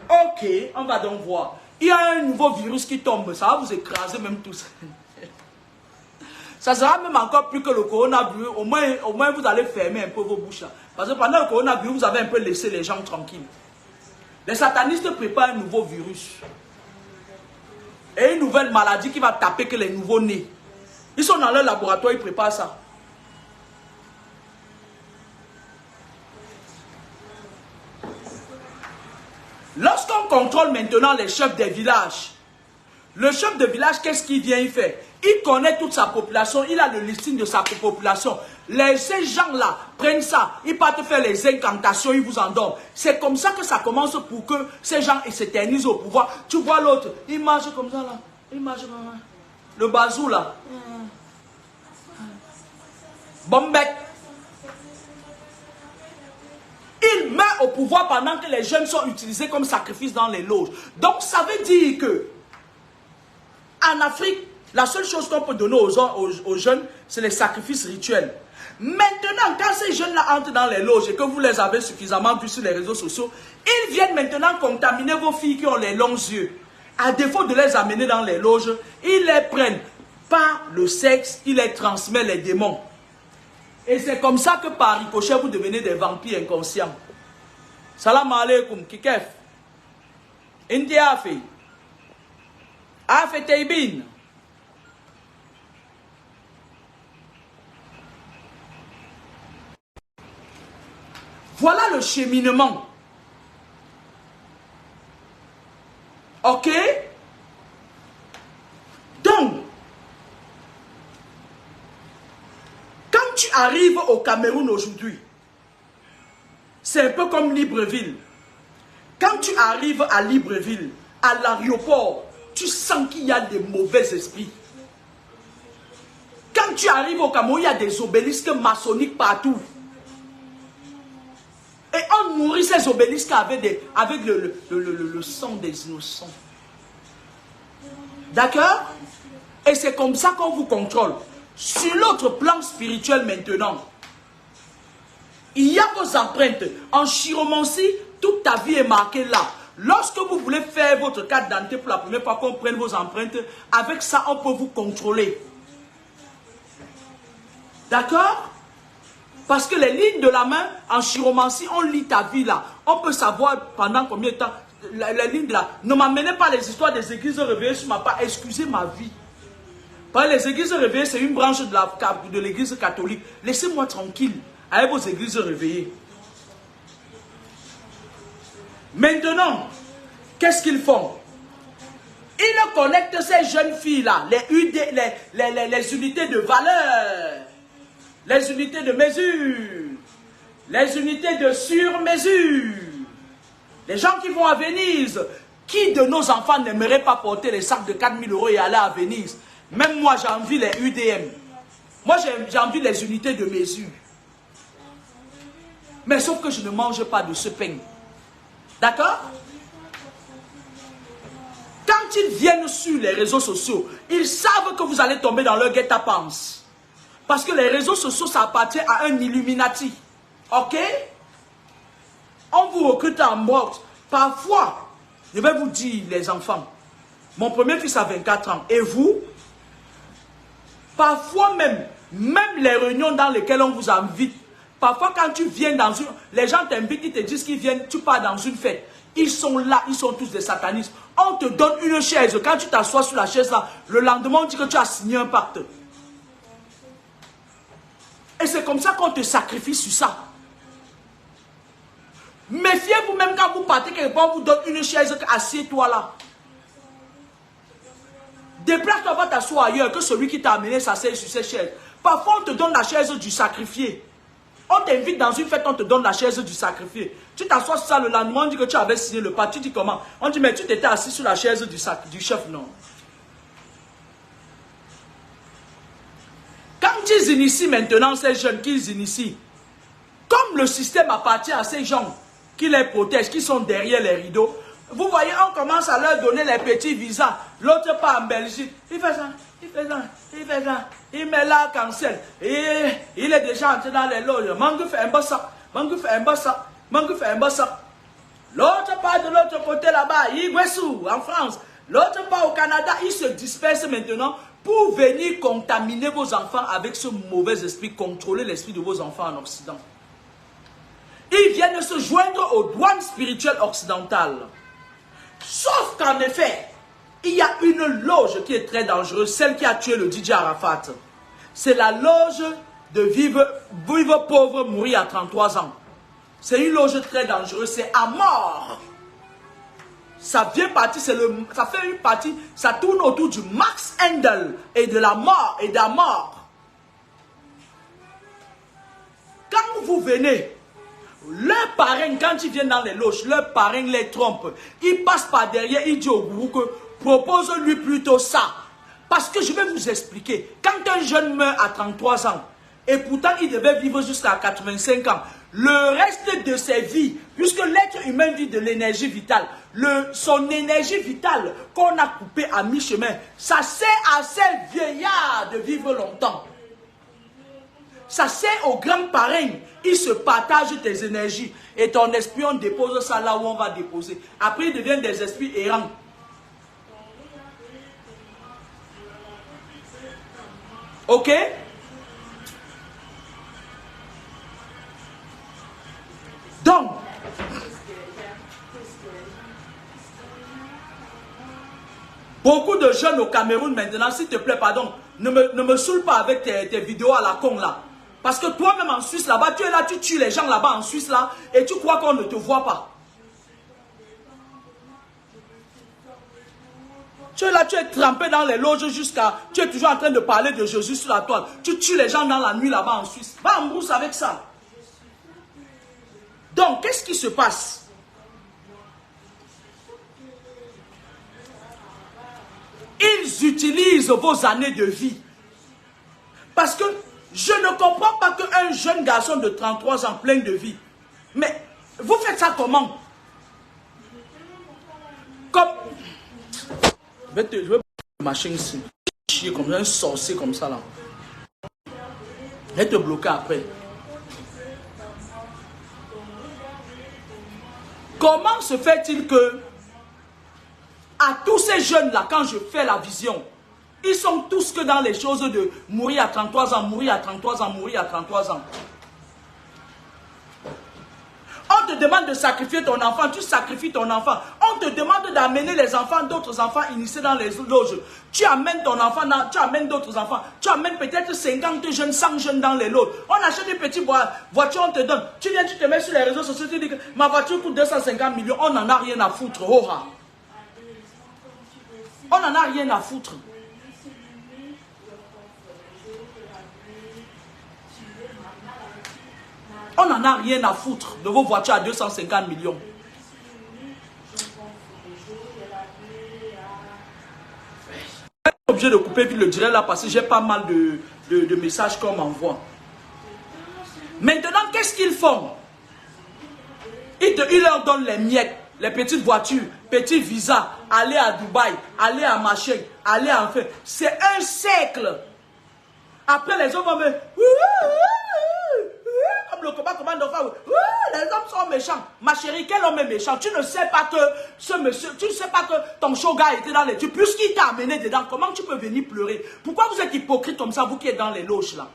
Speaker 1: ok, on va donc voir. Il y a un nouveau virus qui tombe, ça va vous écraser même tous. Ça sera même encore plus que le coronavirus. Au moins vous allez fermer un peu vos bouches là. Parce que pendant le coronavirus, vous avez un peu laissé les gens tranquilles. Les satanistes préparent un nouveau virus. Et une nouvelle maladie qui va taper que les nouveaux nés. Ils sont dans leur laboratoire, ils préparent ça. Lorsqu'on contrôle maintenant les chefs des villages, le chef de village, qu'est-ce qu'il vient y faire? Il connaît toute sa population, il a le listing de sa population. Ces gens-là prennent ça, ils partent faire les incantations, ils vous endorment. C'est comme ça que ça commence pour que ces gens s'éternisent au pouvoir. Tu vois l'autre, il marche comme ça là, il marche comme ça. Le bazou là. Bombek. Il meurt au pouvoir pendant que les jeunes sont utilisés comme sacrifice dans les loges. Donc ça veut dire que en Afrique, la seule chose qu'on peut donner aux jeunes, c'est les sacrifices rituels. Maintenant, quand ces jeunes-là entrent dans les loges et que vous les avez suffisamment vus sur les réseaux sociaux, ils viennent maintenant contaminer vos filles qui ont les longs yeux. À défaut de les amener dans les loges, ils les prennent par le sexe, ils les transmettent les démons. Et c'est comme ça que par ricochet, vous devenez des vampires inconscients. Salam alaikum, kikef. India fait. Afe Teibin. Voilà le cheminement. Ok? Donc, quand tu arrives au Cameroun aujourd'hui, c'est un peu comme Libreville. Quand tu arrives à Libreville, à l'aéroport, tu sens qu'il y a des mauvais esprits. Quand tu arrives au Cameroun, il y a des obélisques maçonniques partout. Et on nourrit ces obélisques avec le sang des innocents. D'accord? Et c'est comme ça qu'on vous contrôle. Sur l'autre plan spirituel maintenant, il y a vos empreintes. En chiromancie, toute ta vie est marquée là. Lorsque vous voulez faire votre carte d'identité pour la première fois, qu'on prenne vos empreintes, avec ça, on peut vous contrôler. D'accord? Parce que les lignes de la main, en chiromancie, on lit ta vie là. On peut savoir pendant combien de temps, les lignes de la... Ne m'amenez pas les histoires des églises réveillées sur ma part. Excusez ma vie. Parce que les églises réveillées, c'est une branche de l'église catholique. Laissez-moi tranquille avec vos églises réveillées. Maintenant, qu'est-ce qu'ils font? Ils connectent ces jeunes filles-là, les unités de valeur, les unités de mesure, les unités de sur-mesure. Les gens qui vont à Venise, qui de nos enfants n'aimerait pas porter les sacs de 4 000 € et aller à Venise? Même moi, j'ai envie les UDM. Moi, j'ai envie les unités de mesure. Mais sauf que je ne mange pas de ce pain. D'accord? Quand ils viennent sur les réseaux sociaux, ils savent que vous allez tomber dans leur guet-apens. Parce que les réseaux sociaux, ça appartient à un Illuminati. Ok? On vous recrute en boxe. Parfois, je vais vous dire, les enfants, mon premier fils a 24 ans. Et vous? Parfois même les réunions dans lesquelles on vous invite, parfois quand tu viens dans une... Les gens t'invitent, ils te disent qu'ils viennent, tu pars dans une fête. Ils sont là, ils sont tous des satanistes. On te donne une chaise. Quand tu t'assois sur la chaise là, le lendemain on dit que tu as signé un pacte. Et c'est comme ça qu'on te sacrifie sur ça. Méfiez-vous même quand vous partez quelque part, on vous donne une chaise, assieds-toi là. Déplace-toi, va t'asseoir ailleurs que celui qui t'a amené s'assied sur cette chaise. Parfois, on te donne la chaise du sacrifié. On t'invite dans une fête, on te donne la chaise du sacrifié. Tu t'assois sur ça le lendemain, on dit que tu avais signé le pacte. Tu dis comment? On dit, mais tu t'étais assis sur la chaise du chef, non. Quand ils initient maintenant ces jeunes qu'ils initient, comme le système appartient à ces gens qui les protègent, qui sont derrière les rideaux, vous voyez, on commence à leur donner les petits visas. L'autre part en Belgique, il fait ça, il fait ça, il fait ça. Il met là cancel. Et il est déjà entré dans les loges. Mangue fait un bossa, mangue fait un bossa, mangue fait un bossa. L'autre part de l'autre côté là-bas, Iguessou, en France. L'autre part au Canada, ils se dispersent maintenant pour venir contaminer vos enfants avec ce mauvais esprit, contrôler l'esprit de vos enfants en Occident. Ils viennent se joindre aux douanes spirituelles occidentales. Sauf qu'en effet, il y a une loge qui est très dangereuse, celle qui a tué le DJ Arafat. C'est la loge de vivre pauvre, mourir à 33 ans. C'est une loge très dangereuse, c'est à mort. Ça vient partir, ça fait une partie, ça tourne autour du Max Handel et de la mort et de la mort. Quand vous venez, leur parrain, quand ils viennent dans les loges, leur parrain les trompe. Il passe par derrière, il dit au gourou que propose-lui plutôt ça. Parce que je vais vous expliquer, quand un jeune meurt à 33 ans, et pourtant il devait vivre jusqu'à 85 ans, le reste de ses vies, puisque l'être humain vit de l'énergie vitale, son énergie vitale qu'on a coupée à mi-chemin, ça sert à ces vieillards de vivre longtemps. Ça sert aux grands parrains. Ils se partagent tes énergies. Et ton esprit, on dépose ça là où on va déposer. Après, ils deviennent des esprits errants. Ok? Donc, beaucoup de jeunes au Cameroun maintenant, s'il te plaît, pardon, ne me saoule pas avec tes vidéos à la con là. Parce que toi-même en Suisse là-bas, tu es là, tu tues les gens là-bas en Suisse là, et tu crois qu'on ne te voit pas. Tu es là, tu es trempé dans les loges jusqu'à... Tu es toujours en train de parler de Jésus sur la toile. Tu tues les gens dans la nuit là-bas en Suisse. Va en brousse avec ça. Donc, qu'est-ce qui se passe? Ils utilisent vos années de vie. Parce que je ne comprends pas qu'un jeune garçon de 33 ans plein de vie. Mais vous faites ça comment? Comme... Je vais ma chaîne ici. Chier comme un sorcier comme ça là. Je vais te bloquer après. Comment se fait-il que à tous ces jeunes là, quand je fais la vision, ils sont tous que dans les choses de mourir à 33 ans, mourir à 33 ans, mourir à 33 ans. On te demande de sacrifier ton enfant, tu sacrifies ton enfant. On te demande d'amener les enfants, d'autres enfants initiés dans les loges. Tu amènes ton enfant, tu amènes d'autres enfants. Tu amènes peut-être 50 jeunes, 100 jeunes dans les loges. On achète une petite voiture, on te donne. Tu viens, tu te mets sur les réseaux sociaux, tu dis que ma voiture coûte 250 millions. On n'en a rien à foutre. Oh, ah. On n'en a rien à foutre. On n'en a rien à foutre de vos voitures à 250 millions. Je suis obligé de couper vite le direct là parce que j'ai pas mal de messages qu'on m'envoie. Maintenant, qu'est-ce qu'ils font? Ils leur donnent les miettes, les petites voitures, petits visas, aller à Dubaï, aller à machin, aller à Enfin. C'est un siècle. Après, les hommes vont me... Comme le combat commande d'enfants. Les hommes sont méchants. Ma chérie, quel homme est méchant? Tu ne sais pas que ce monsieur, tu ne sais pas que ton shoga était dans les tubes. Puisqu'il t'a amené dedans, comment tu peux venir pleurer? Pourquoi vous êtes hypocrite comme ça, vous qui êtes dans les loges là?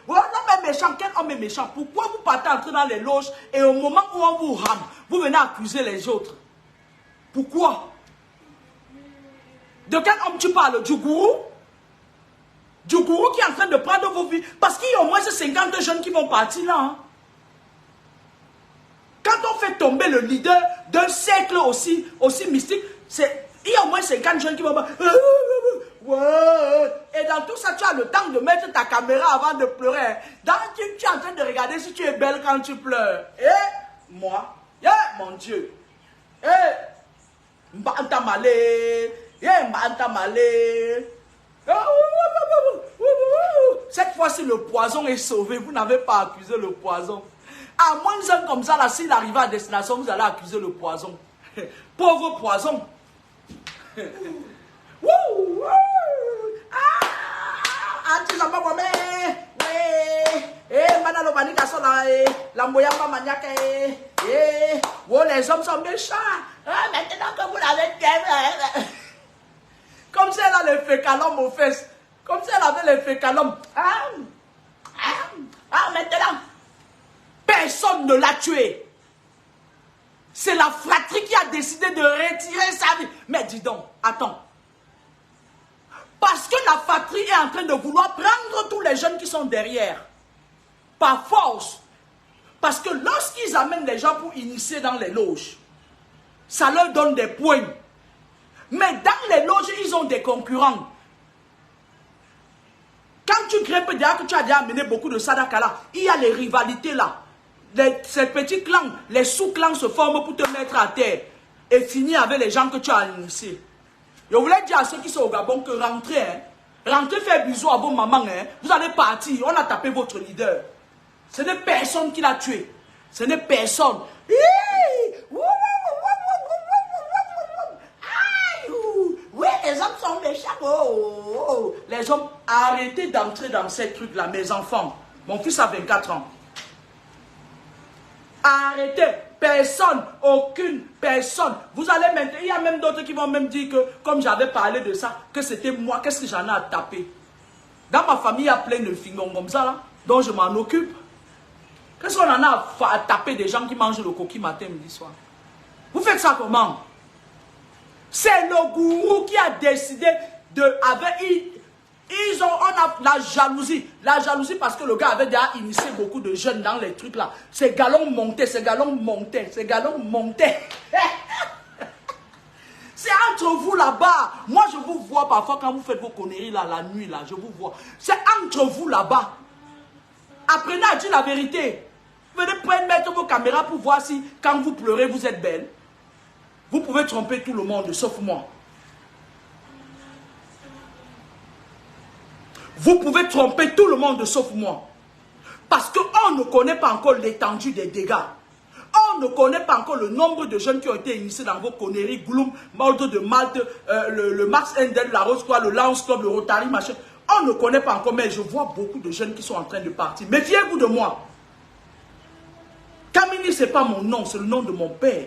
Speaker 1: L'homme est méchant, quel homme est méchant? Pourquoi vous partez entrer dans les loges et au moment où on vous rame, vous venez accuser les autres? Pourquoi? De quel homme tu parles? Du gourou? Du gourou qui est en train de prendre vos vies. Parce qu'il y a au moins ces 50 jeunes qui vont partir là. Hein. Quand on fait tomber le leader d'un siècle aussi mystique, il y a au moins 50 jeunes qui vont partir. Et dans tout ça, tu as le temps de mettre ta caméra avant de pleurer. Tu es en train de regarder si tu es belle quand tu pleures. Et moi, mon Dieu. Mbanta malé. Mbanta malé. Cette fois-ci, le poison est sauvé. Vous n'avez pas accusé le poison. À moins d'un comme ça, là, s'il arrive à destination, vous allez accuser le poison. Pauvre poison. Les hommes sont méchants. Maintenant que vous l'avez dit. Comme si elle a les fécalums aux fesses. Comme si elle avait les fécalums. Ah, maintenant, personne ne l'a tué. C'est la fratrie qui a décidé de retirer sa vie. Mais dis donc, attends. Parce que la fratrie est en train de vouloir prendre tous les jeunes qui sont derrière. Par force. Parce que lorsqu'ils amènent les gens pour initier dans les loges, ça leur donne des points. Mais dans les loges, ils ont des concurrents. Quand tu grimpes déjà que tu as déjà amené beaucoup de sadaka là, il y a les rivalités là. Ces petits clans, les sous-clans se forment pour te mettre à terre et finir avec les gens que tu as initiés. Je voulais dire à ceux qui sont au Gabon que rentrez, hein. Rentrez faire bisous à vos mamans, hein. Vous allez partir, on a tapé votre leader. Ce n'est personne qui l'a tué. Ce n'est personne. Oui, les hommes sont méchants. Les hommes, arrêtez d'entrer dans ces trucs-là, mes enfants. Mon fils a 24 ans. Arrêtez. Personne, aucune personne. Vous allez maintenant, il y a même d'autres qui vont même dire que, comme j'avais parlé de ça, que c'était moi, qu'est-ce que j'en ai à taper. Dans ma famille, il y a plein de fingons comme ça, là, dont je m'en occupe. Qu'est-ce qu'on en a à taper des gens qui mangent le coquille matin, midi, soir? Vous faites ça comment? C'est le gourou qui a décidé de... on a la jalousie. La jalousie parce que le gars avait déjà initié beaucoup de jeunes dans les trucs là. Ces galons montaient, ces galons montaient, ces galons montaient. C'est entre vous là-bas. Moi, je vous vois parfois quand vous faites vos conneries là, la nuit là, je vous vois. C'est entre vous là-bas. Apprenez à dire la vérité. Venez mettre vos caméras pour voir si quand vous pleurez, vous êtes belle. Vous pouvez tromper tout le monde, sauf moi. Vous pouvez tromper tout le monde, sauf moi. Parce qu'on ne connaît pas encore l'étendue des dégâts. On ne connaît pas encore le nombre de jeunes qui ont été initiés dans vos conneries, Gloom, Maldo de Malte, le Max Endel, la Rose Croix, le Lance Club, le Rotary, machin. On ne connaît pas encore, mais je vois beaucoup de jeunes qui sont en train de partir. Méfiez-vous de moi. Kamini, ce n'est pas mon nom, c'est le nom de mon père.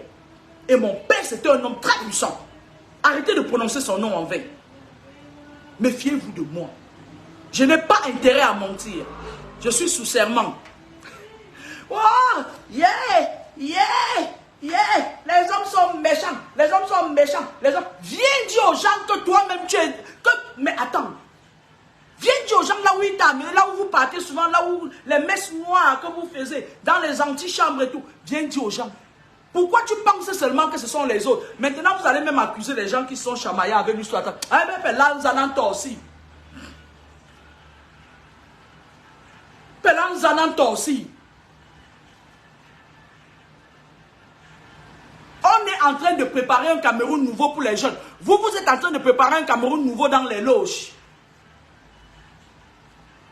Speaker 1: Et mon père, c'était un homme très puissant. Arrêtez de prononcer son nom en vain. Méfiez-vous de moi. Je n'ai pas intérêt à mentir. Je suis sous serment. Oh, yeah, yeah, yeah. Les hommes sont méchants. Les hommes sont méchants. Les hommes... Viens dire aux gens que toi-même tu es... Mais attends. Viens dire aux gens là où ils t'amènent, là où vous partez souvent, là où les messes noires que vous faisiez, dans les antichambres et tout. Viens dire aux gens. Pourquoi tu penses seulement que ce sont les autres? Maintenant, vous allez même accuser les gens qui sont chamaillés avec lui sur la table. Ah, mais là, nous allons torsi. Nous allons torsi. On est en train de préparer un Cameroun nouveau pour les jeunes. Vous êtes en train de préparer un Cameroun nouveau dans les loges.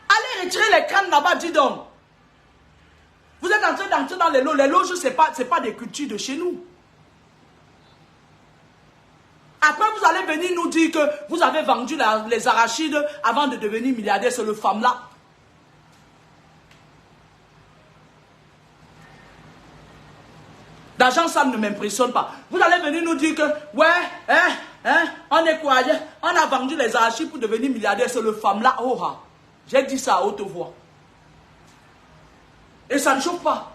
Speaker 1: Allez retirer les crânes là-bas, dis donc. Vous êtes en train d'entrer dans les loges. Les loges, ce n'est pas des cultures de chez nous. Après, vous allez venir nous dire que vous avez vendu les arachides avant de devenir milliardaire. C'est le femme-là. D'argent, ça ne m'impressionne pas. Vous allez venir nous dire que, ouais, on est croyé, on a vendu les arachides pour devenir milliardaire. C'est le femme-là. Oh, j'ai dit ça à haute voix. Et ça ne choque pas.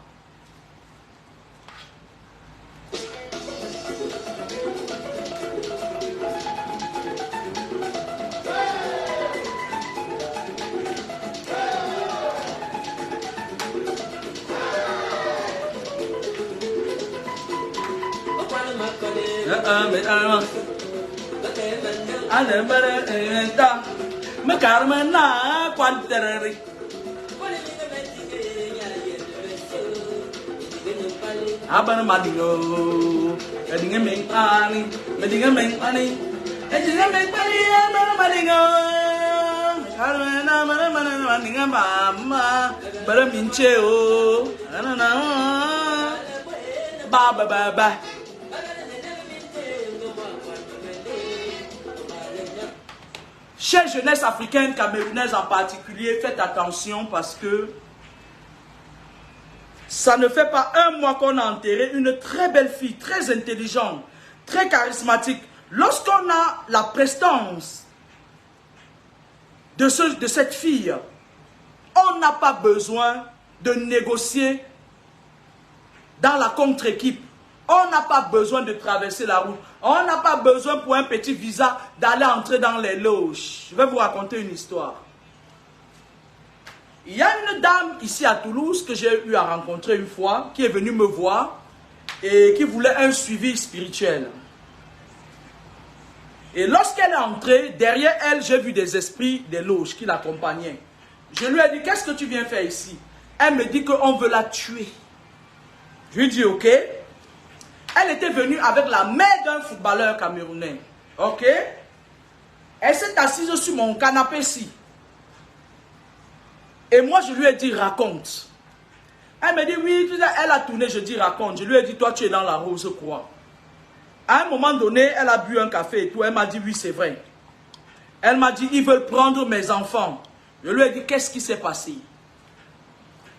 Speaker 1: Chère jeunesse africaine, camerounaise en particulier, faites attention parce que ça ne fait pas un mois qu'on a enterré une très belle fille, très intelligente, très charismatique. Lorsqu'on a la prestance de cette fille, On n'a pas besoin de négocier dans la contre-équipe. On n'a pas besoin de traverser la route. On n'a pas besoin pour un petit visa d'aller entrer dans les loges. Je vais vous raconter une histoire. Il y a une dame ici à Toulouse que j'ai eu à rencontrer une fois, qui est venue me voir et qui voulait un suivi spirituel. Et lorsqu'elle est entrée, derrière elle, j'ai vu des esprits des loges qui l'accompagnaient. Je lui ai dit, qu'est-ce que tu viens faire ici? Elle me dit qu'on veut la tuer. Je lui ai dit, ok. Elle était venue avec la mère d'un footballeur camerounais. Ok. Elle s'est assise sur mon canapé ici. Et moi, je lui ai dit, raconte. Elle me dit, oui, elle a tourné, je dis, raconte. Je lui ai dit, toi, tu es dans la rose, quoi. À un moment donné, elle a bu un café et tout. Elle m'a dit, oui, c'est vrai. Elle m'a dit, ils veulent prendre mes enfants. Je lui ai dit, qu'est-ce qui s'est passé?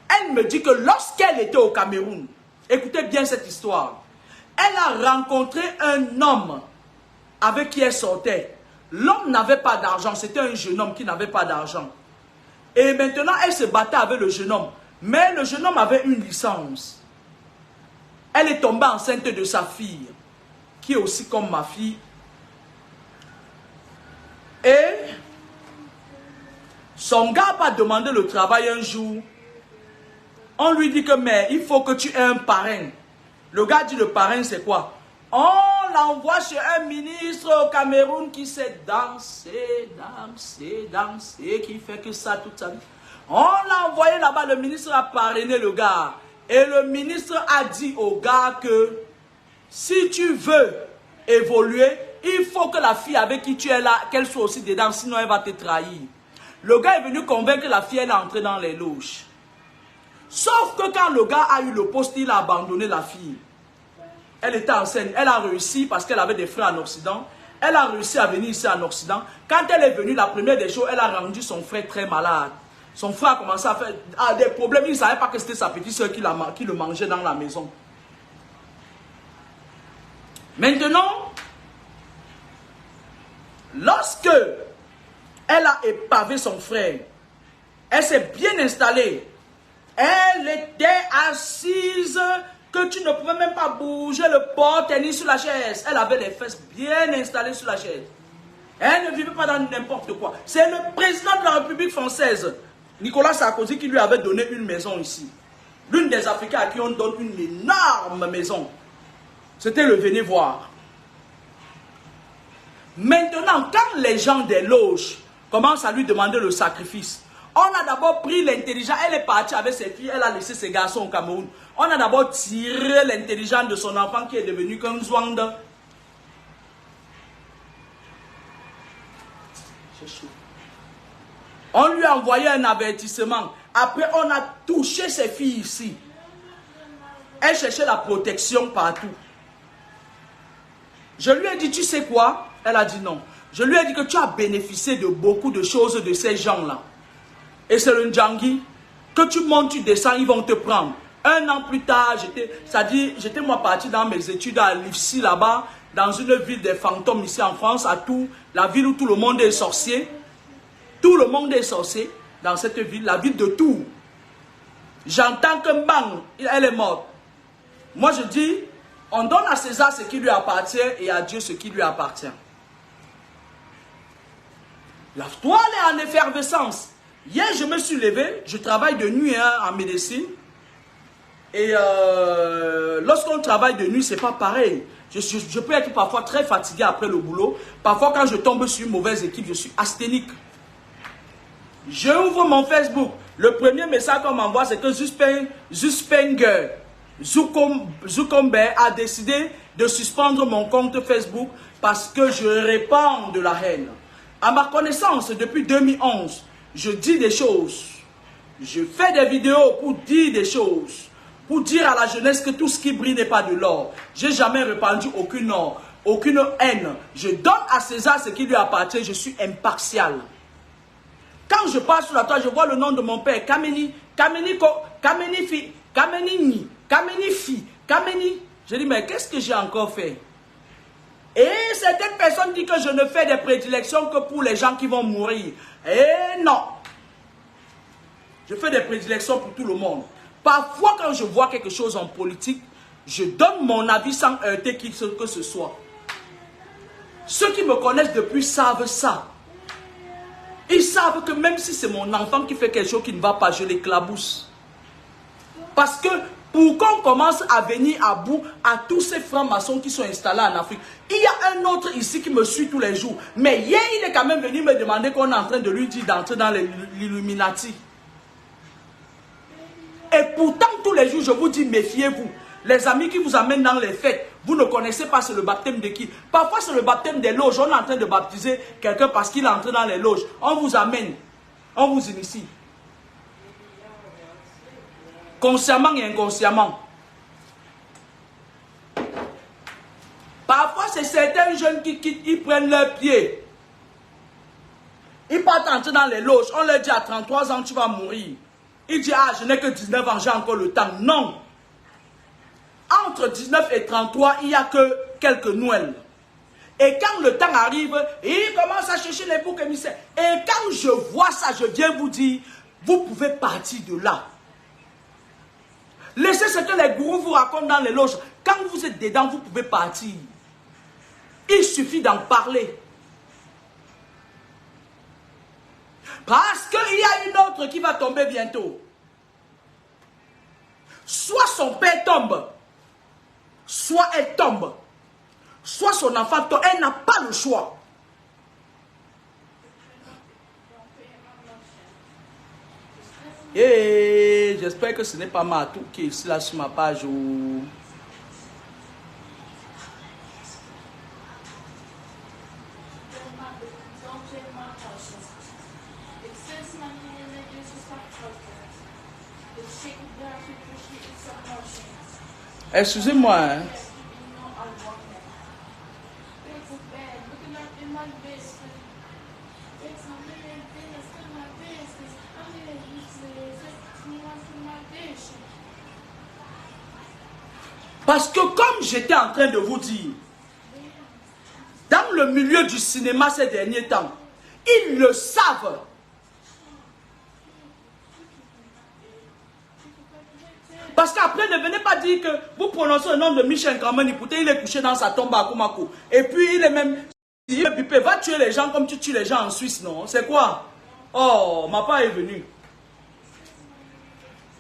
Speaker 1: Elle me dit que lorsqu'elle était au Cameroun, écoutez bien cette histoire, elle a rencontré un homme avec qui elle sortait. L'homme n'avait pas d'argent, c'était un jeune homme qui n'avait pas d'argent. Et maintenant, elle se battait avec le jeune homme. Mais le jeune homme avait une licence. Elle est tombée enceinte de sa fille, qui est aussi comme ma fille. Et son gars a demandé le travail un jour. On lui dit que, mais il faut que tu aies un parrain. Le gars dit, le parrain, c'est quoi? On l'envoie chez un ministre au Cameroun qui sait danser, qui fait que ça toute sa vie. On l'a envoyé là-bas, le ministre a parrainé le gars. Et le ministre a dit au gars que si tu veux évoluer, il faut que la fille avec qui tu es là, qu'elle soit aussi dedans, sinon elle va te trahir. Le gars est venu convaincre la fille, elle est entrée dans les loges. Sauf que quand le gars a eu le poste, il a abandonné la fille. Elle était enceinte, elle a réussi parce qu'elle avait des frères en Occident. Elle a réussi à venir ici en Occident. Quand elle est venue, la première des choses, elle a rendu son frère très malade. Son frère a commencé à faire des problèmes. Il ne savait pas que c'était sa petite soeur qui le mangeait dans la maison. Maintenant, lorsque elle a épavé son frère, elle s'est bien installée. Elle était assise que tu ne pouvais même pas bouger le porte-tennis sur la chaise. Elle avait les fesses bien installées sur la chaise. Elle ne vivait pas dans n'importe quoi. C'est le président de la République française, Nicolas Sarkozy, qui lui avait donné une maison ici. L'une des Africains à qui on donne une énorme maison. C'était le venez voir. Maintenant, quand les gens des loges commencent à lui demander le sacrifice, on a d'abord pris l'intelligence. Elle est partie avec ses filles, elle a laissé ses garçons au Cameroun. On a d'abord tiré l'intelligence de son enfant qui est devenu qu'un Zwanda. On lui a envoyé un avertissement. Après, on a touché ses filles ici. Elle cherchait la protection partout. Je lui ai dit, tu sais quoi? Elle a dit non. Je lui ai dit que tu as bénéficié de beaucoup de choses de ces gens-là. Et c'est le Ndjangi. Que tu montes, tu descends, ils vont te prendre. Un an plus tard, j'étais moi parti dans mes études à l'IFSI là-bas, dans une ville des fantômes ici en France, à Tours, la ville où tout le monde est sorcier. Tout le monde est sorcier dans cette ville, la ville de Tours. J'entends que bang, elle est morte. Moi je dis, on donne à César ce qui lui appartient et à Dieu ce qui lui appartient. La toile est en effervescence. Hier, je me suis levé, je travaille de nuit en médecine. Et lorsqu'on travaille de nuit, c'est pas pareil. Je peux être parfois très fatigué après le boulot. Parfois, quand je tombe sur une mauvaise équipe, je suis asthénique. Je ouvre mon Facebook. Le premier message qu'on m'envoie, c'est que Zuspenger Zucombe a décidé de suspendre mon compte Facebook parce que je répands de la haine. À ma connaissance, depuis 2011, je dis des choses. Je fais des vidéos pour dire des choses. Pour dire à la jeunesse que tout ce qui brille n'est pas de l'or. Je n'ai jamais répandu aucune haine. Je donne à César ce qui lui appartient. Je suis impartial. Quand je passe sur la toile, je vois le nom de mon père. Kameni. Je dis, mais qu'est-ce que j'ai encore fait? Et certaines personnes disent que je ne fais des prédilections que pour les gens qui vont mourir. Et non. Je fais des prédilections pour tout le monde. Parfois, quand je vois quelque chose en politique, je donne mon avis sans heurter qui que ce soit. Ceux qui me connaissent depuis savent ça. Ils savent que même si c'est mon enfant qui fait quelque chose qui ne va pas, je l'éclabousse. Parce que pour qu'on commence à venir à bout à tous ces francs-maçons qui sont installés en Afrique, il y a un autre ici qui me suit tous les jours. Mais hier, il est quand même venu me demander qu'on est en train de lui dire d'entrer dans l'Illuminati. Et pourtant, tous les jours, je vous dis, méfiez-vous. Les amis qui vous amènent dans les fêtes, vous ne connaissez pas c'est le baptême de qui. Parfois, c'est le baptême des loges. On est en train de baptiser quelqu'un parce qu'il est entré dans les loges. On vous amène, on vous initie. Consciemment et inconsciemment. Parfois, c'est certains jeunes qui quittent, ils prennent leurs pieds. Ils partent entrer dans les loges. On leur dit à 33 ans, tu vas mourir. Ils disent, ah, je n'ai que 19 ans, j'ai encore le temps. Non. Entre 19 et 33, il n'y a que quelques Noëls. Et quand le temps arrive, ils commencent à chercher les boucs émissaires. Et quand je vois ça, je viens vous dire, vous pouvez partir de là. Laissez ce que les gourous vous racontent dans les loges. Quand vous êtes dedans, vous pouvez partir. Il suffit d'en parler. Parce qu'il y a une autre qui va tomber bientôt. Soit son père tombe, soit elle tombe, soit son enfant tombe. Elle n'a pas le choix. Et j'espère que ce n'est pas Matou qui est ici là sur ma page. Excusez-moi. Hein. Parce que comme j'étais en train de vous dire, dans le milieu du cinéma ces derniers temps, ils le savent. Parce qu'après, ne venez pas dire que vous prononcez le nom de Michel Kamani, pourtant il est couché dans sa tombe à Kumako. Et puis il est même, il est pipé, va tuer les gens comme tu tues les gens en Suisse, non? C'est quoi? Oh, ma part est venue.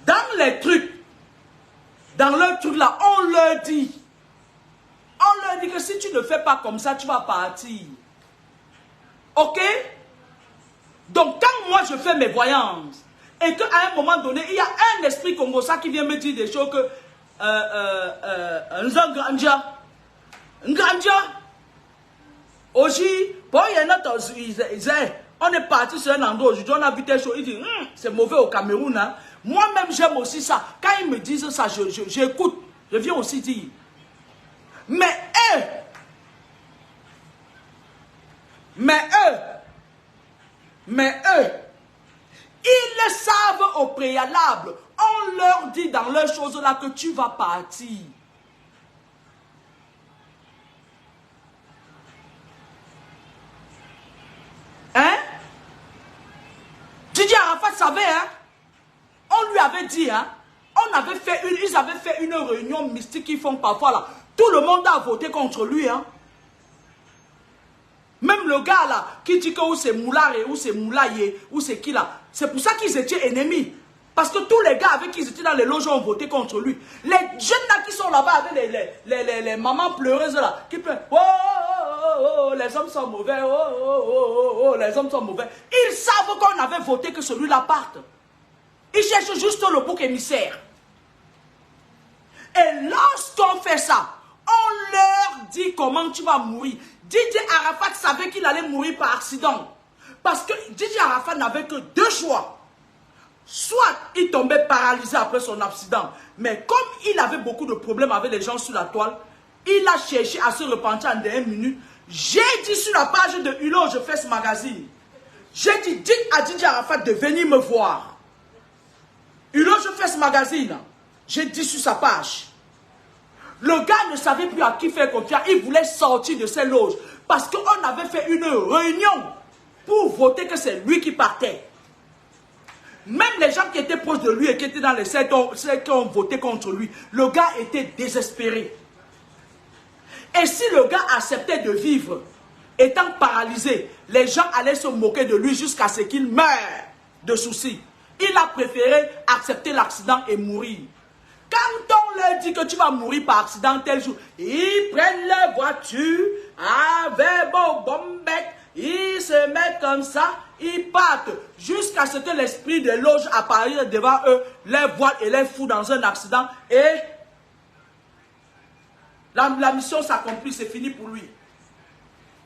Speaker 1: Dans les trucs, dans leur truc là, on leur dit que si tu ne fais pas comme ça, tu vas partir. Ok? Donc quand moi je fais mes voyances, et qu'à un moment donné, il y a un esprit congossais qui vient me dire des choses que Ngandja, aujourd'hui, on est parti sur un endroit aujourd'hui, on a vu des choses, il dit, c'est mauvais au Cameroun. Hein. Moi-même, j'aime aussi ça. Quand ils me disent ça, j'écoute, je viens aussi dire. Mais eux, ils le savent au préalable. On leur dit dans leurs choses là que tu vas partir. Hein? Didier Arafat savait, hein? On lui avait dit, hein? Ils avaient fait une réunion mystique qu'ils font parfois là. Tout le monde a voté contre lui, hein? Même le gars là, qui dit que ou c'est Moulare, ou c'est Moulaye, ou c'est qui là. C'est pour ça qu'ils étaient ennemis. Parce que tous les gars avec qui ils étaient dans les loges ont voté contre lui. Les jeunes là qui sont là-bas avec les mamans pleureuses là, qui pleurent. Oh, oh, oh, oh, les hommes sont mauvais. Oh, oh, oh, oh, les hommes sont mauvais. Ils savent qu'on avait voté que celui-là parte. Ils cherchent juste le bouc émissaire. Et lorsqu'on fait ça, on leur dit comment tu vas mourir. Didier Arafat savait qu'il allait mourir par accident. Parce que Didier Arafat n'avait que deux choix. Soit il tombait paralysé après son accident. Mais comme il avait beaucoup de problèmes avec les gens sur la toile, il a cherché à se repentir en dernière minute. J'ai dit sur la page de Hulot, je fais ce magazine. J'ai dit, dites à Didier Arafat de venir me voir. Hulot, je fais ce magazine. J'ai dit sur sa page. Le gars ne savait plus à qui faire confiance. Il voulait sortir de ses loges. Parce qu'on avait fait une réunion pour voter que c'est lui qui partait. Même les gens qui étaient proches de lui et qui étaient dans les ceux qui ont voté contre lui, le gars était désespéré. Et si le gars acceptait de vivre, étant paralysé, les gens allaient se moquer de lui jusqu'à ce qu'il meure de soucis. Il a préféré accepter l'accident et mourir. Quand on leur dit que tu vas mourir par accident tel jour, ils prennent leur voiture avec bombettes, ils se mettent comme ça, ils partent jusqu'à ce que l'esprit de loge apparaisse devant eux, les voile et les fout dans un accident et la mission s'accomplit, c'est fini pour lui.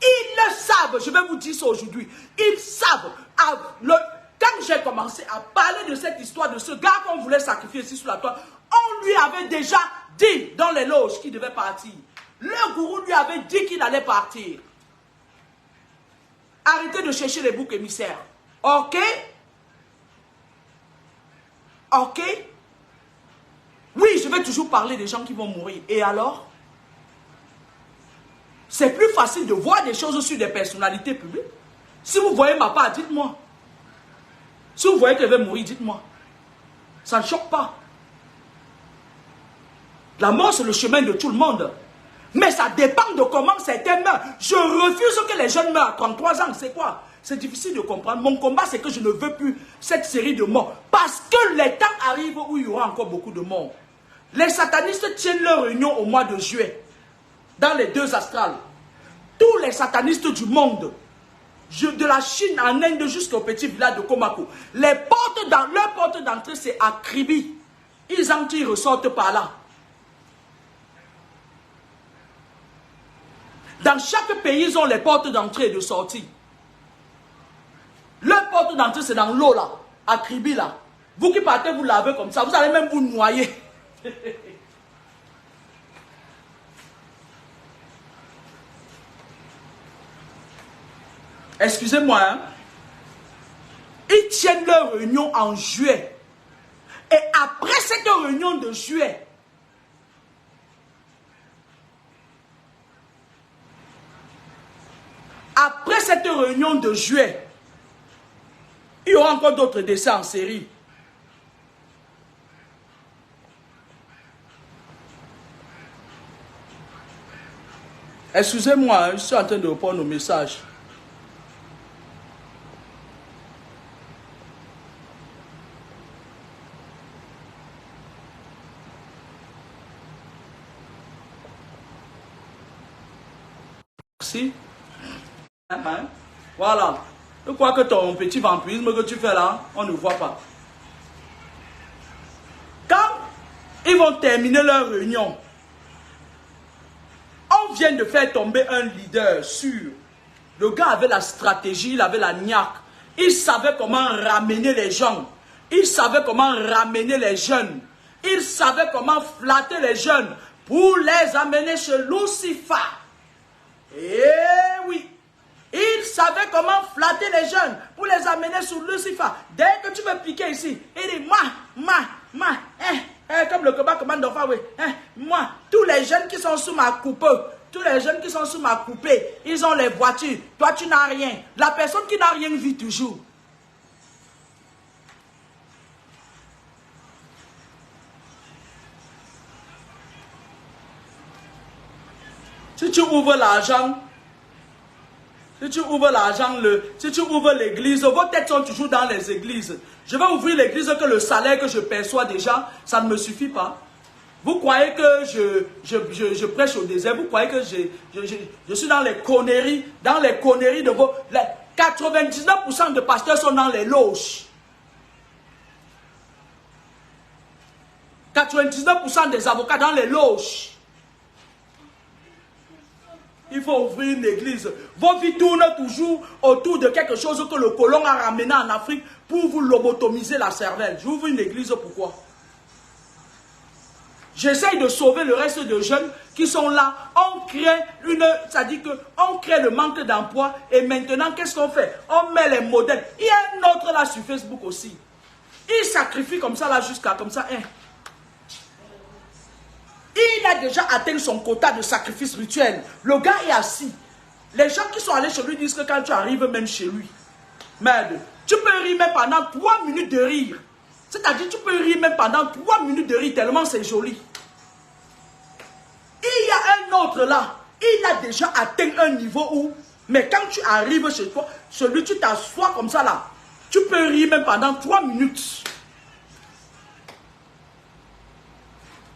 Speaker 1: Ils le savent, je vais vous dire ça aujourd'hui, ils savent. Quand j'ai commencé à parler de cette histoire de ce gars qu'on voulait sacrifier ici sur la toile, on lui avait déjà dit dans les loges qu'il devait partir. Le gourou lui avait dit qu'il allait partir. Arrêtez de chercher les boucs émissaires. Ok? Ok? Oui, je vais toujours parler des gens qui vont mourir. Et alors? C'est plus facile de voir des choses sur des personnalités publiques. Si vous voyez ma part, dites-moi. Si vous voyez qu'elle va mourir, dites-moi. Ça ne choque pas. La mort, c'est le chemin de tout le monde. Mais ça dépend de comment certains meurent. Je refuse que les jeunes meurent à 33 ans. C'est quoi? C'est difficile de comprendre. Mon combat, c'est que je ne veux plus cette série de morts. Parce que les temps arrivent où il y aura encore beaucoup de morts. Les satanistes tiennent leur réunion au mois de juillet. Dans les 2 astrales. Tous les satanistes du monde, de la Chine en Inde jusqu'au petit village de Komako, leur porte d'entrée, c'est à Kribi. Ils entrent, ils ressortent par là. Dans chaque pays, ils ont les portes d'entrée et de sortie. Leur porte d'entrée, c'est dans l'eau là, à Kribi là. Vous qui partez, vous lavez comme ça, vous allez même vous noyer. Excusez-moi, hein? Ils tiennent leur réunion en juillet. Et après cette réunion de juillet, il y aura encore d'autres décès en série. Excusez-moi, hein, je suis en train de répondre aux messages. Merci. Voilà. Je crois que ton petit vampirisme que tu fais là, on ne voit pas. Quand ils vont terminer leur réunion, on vient de faire tomber un leader sûr. Le gars avait la stratégie, il avait la niaque. Il savait comment ramener les gens. Il savait comment ramener les jeunes. Il savait comment flatter les jeunes pour les amener chez Lucifer. Eh oui. Il savait comment flatter les jeunes pour les amener sur Lucifer. Dès que tu veux piquer ici, il dit comme le combat commande d'enfant, oui. Moi, tous les jeunes qui sont sous ma coupe, ils ont les voitures. Toi, tu n'as rien. La personne qui n'a rien vit toujours. Si tu ouvres l'argent, si tu ouvres l'église, vos têtes sont toujours dans les églises. Je vais ouvrir l'église que le salaire que je perçois déjà, ça ne me suffit pas. Vous croyez que je prêche au désert, vous croyez que je suis dans les conneries de vos... 99% de pasteurs sont dans les loges. 99% des avocats dans les loges. Il faut ouvrir une église. Vos vies tournent toujours autour de quelque chose que le colon a ramené en Afrique pour vous lobotomiser la cervelle. J'ouvre une église, pourquoi? J'essaye de sauver le reste de jeunes qui sont là. On crée on crée le manque d'emploi et maintenant, qu'est-ce qu'on fait? On met les modèles. Il y a un autre là sur Facebook aussi. Il sacrifie comme ça là jusqu'à comme ça. Il a déjà atteint son quota de sacrifice rituel. Le gars est assis. Les gens qui sont allés chez lui disent que quand tu arrives même chez lui, merde, Tu peux rire même pendant 3 minutes de rire. C'est-à-dire, tu peux rire même pendant 3 minutes de rire, tellement c'est joli. Il y a un autre là, il a déjà atteint un niveau où, mais quand tu arrives chez toi, celui tu t'assois comme ça là, tu peux rire même pendant 3 minutes.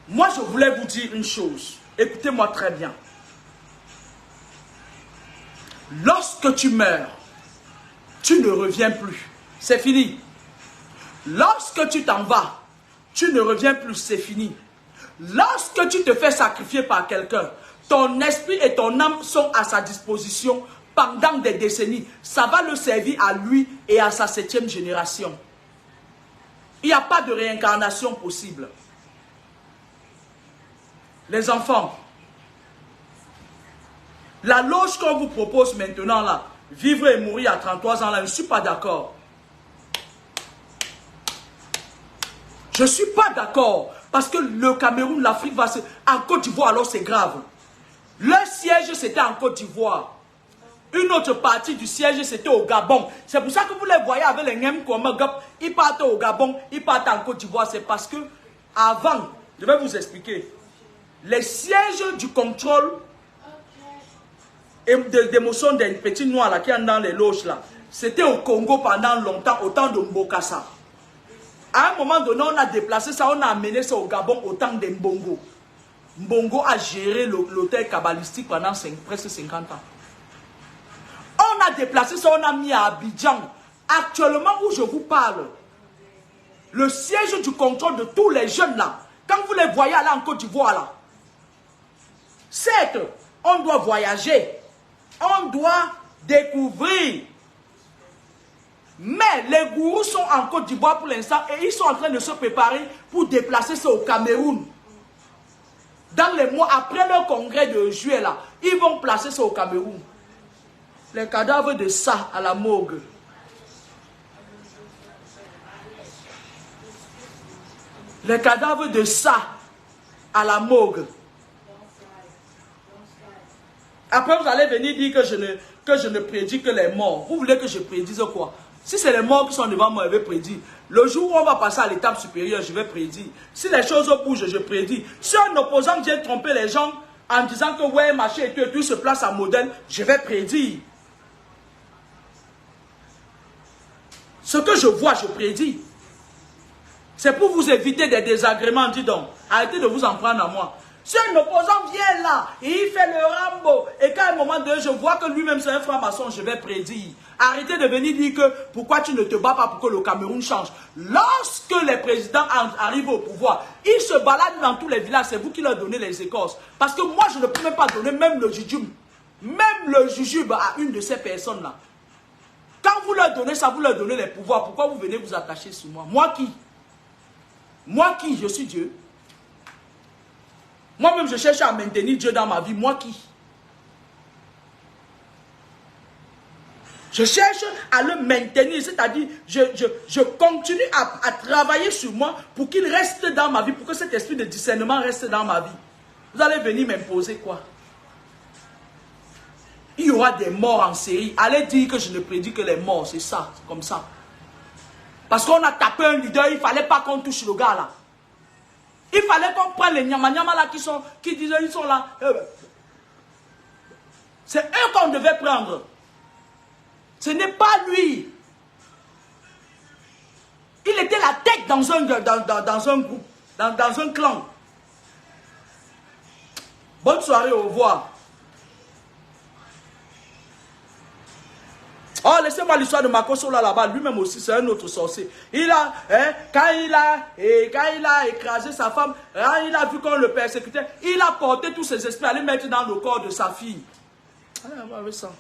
Speaker 1: Moi, je voulais vous dire une chose. Écoutez-moi très bien. Lorsque tu meurs, tu ne reviens plus. C'est fini. Lorsque tu t'en vas, tu ne reviens plus. C'est fini. Lorsque tu te fais sacrifier par quelqu'un, ton esprit et ton âme sont à sa disposition pendant des décennies. Ça va le servir à lui et à sa 7e génération. Il n'y a pas de réincarnation possible. Les enfants, la loge qu'on vous propose maintenant là, vivre et mourir à 33 ans là, je ne suis pas d'accord. Je ne suis pas d'accord. Parce que le Cameroun, l'Afrique va se... En Côte d'Ivoire, alors c'est grave. Le siège, c'était en Côte d'Ivoire. Une autre partie du siège, c'était au Gabon. C'est pour ça que vous les voyez avec les Ngem Komagap. Ils partent au Gabon, ils partent en Côte d'Ivoire. C'est parce que, avant, je vais vous expliquer. Les sièges du contrôle et d'émotion des petits noirs là, qui sont dans les loges là, c'était au Congo pendant longtemps, au temps de Mbokassa. À un moment donné, on a déplacé ça, on a amené ça au Gabon au temps de Mbongo. Mbongo a géré l'hôtel kabbalistique pendant presque 50 ans. On a déplacé ça, on a mis à Abidjan. Actuellement où je vous parle, le siège du contrôle de tous les jeunes là, quand vous les voyez aller en Côte d'Ivoire là, certes, on doit voyager, on doit découvrir. Mais les gourous sont en Côte d'Ivoire pour l'instant et ils sont en train de se préparer pour déplacer ça au Cameroun. Dans les mois après le congrès de juillet là, ils vont placer ça au Cameroun. Les cadavres de ça à la morgue. Les cadavres de ça à la morgue. Après vous allez venir dire que je ne prédis que les morts. Vous voulez que je prédise quoi? Si c'est les morts qui sont devant moi, je vais prédire. Le jour où on va passer à l'étape supérieure, je vais prédire. Si les choses bougent, je prédis. Si un opposant vient tromper les gens en disant que ouais, machin et tout se place en modèle, je vais prédire. Ce que je vois, je prédis. C'est pour vous éviter des désagréments, dis donc. Arrêtez de vous en prendre à moi. Si un opposant vient là, et il fait le Rambo, et qu'à un moment donné, je vois que lui-même c'est un franc-maçon, je vais prédire. Arrêtez de venir dire que pourquoi tu ne te bats pas pour que le Cameroun change. Lorsque les présidents arrivent au pouvoir, ils se baladent dans tous les villages, c'est vous qui leur donnez les écorces. Parce que moi, je ne peux même pas donner même le jujube à une de ces personnes-là. Quand vous leur donnez ça, vous leur donnez les pouvoirs. Pourquoi vous venez vous attacher sur moi? Moi qui? Moi qui? Je suis Dieu. Moi-même, je cherche à maintenir Dieu dans ma vie. Moi qui? Je cherche à le maintenir. C'est-à-dire, je continue à travailler sur moi pour qu'il reste dans ma vie, pour que cet esprit de discernement reste dans ma vie. Vous allez venir m'imposer quoi? Il y aura des morts en série. Allez dire que je ne prédis que les morts. C'est ça, c'est comme ça. Parce qu'on a tapé un leader, il ne fallait pas qu'on touche le gars là. Il fallait qu'on prenne les nyama-nyama là qui disaient ils sont là. C'est eux qu'on devait prendre. Ce n'est pas lui. Il était la tête dans un groupe, dans un clan. Bonne soirée, au revoir. Oh, laissez-moi l'histoire de Makosso là-bas. Lui-même aussi, c'est un autre sorcier. Quand il a écrasé sa femme, quand il a vu qu'on le persécutait, il a porté tous ses esprits à les mettre dans le corps de sa fille. Allez, on va avec ça.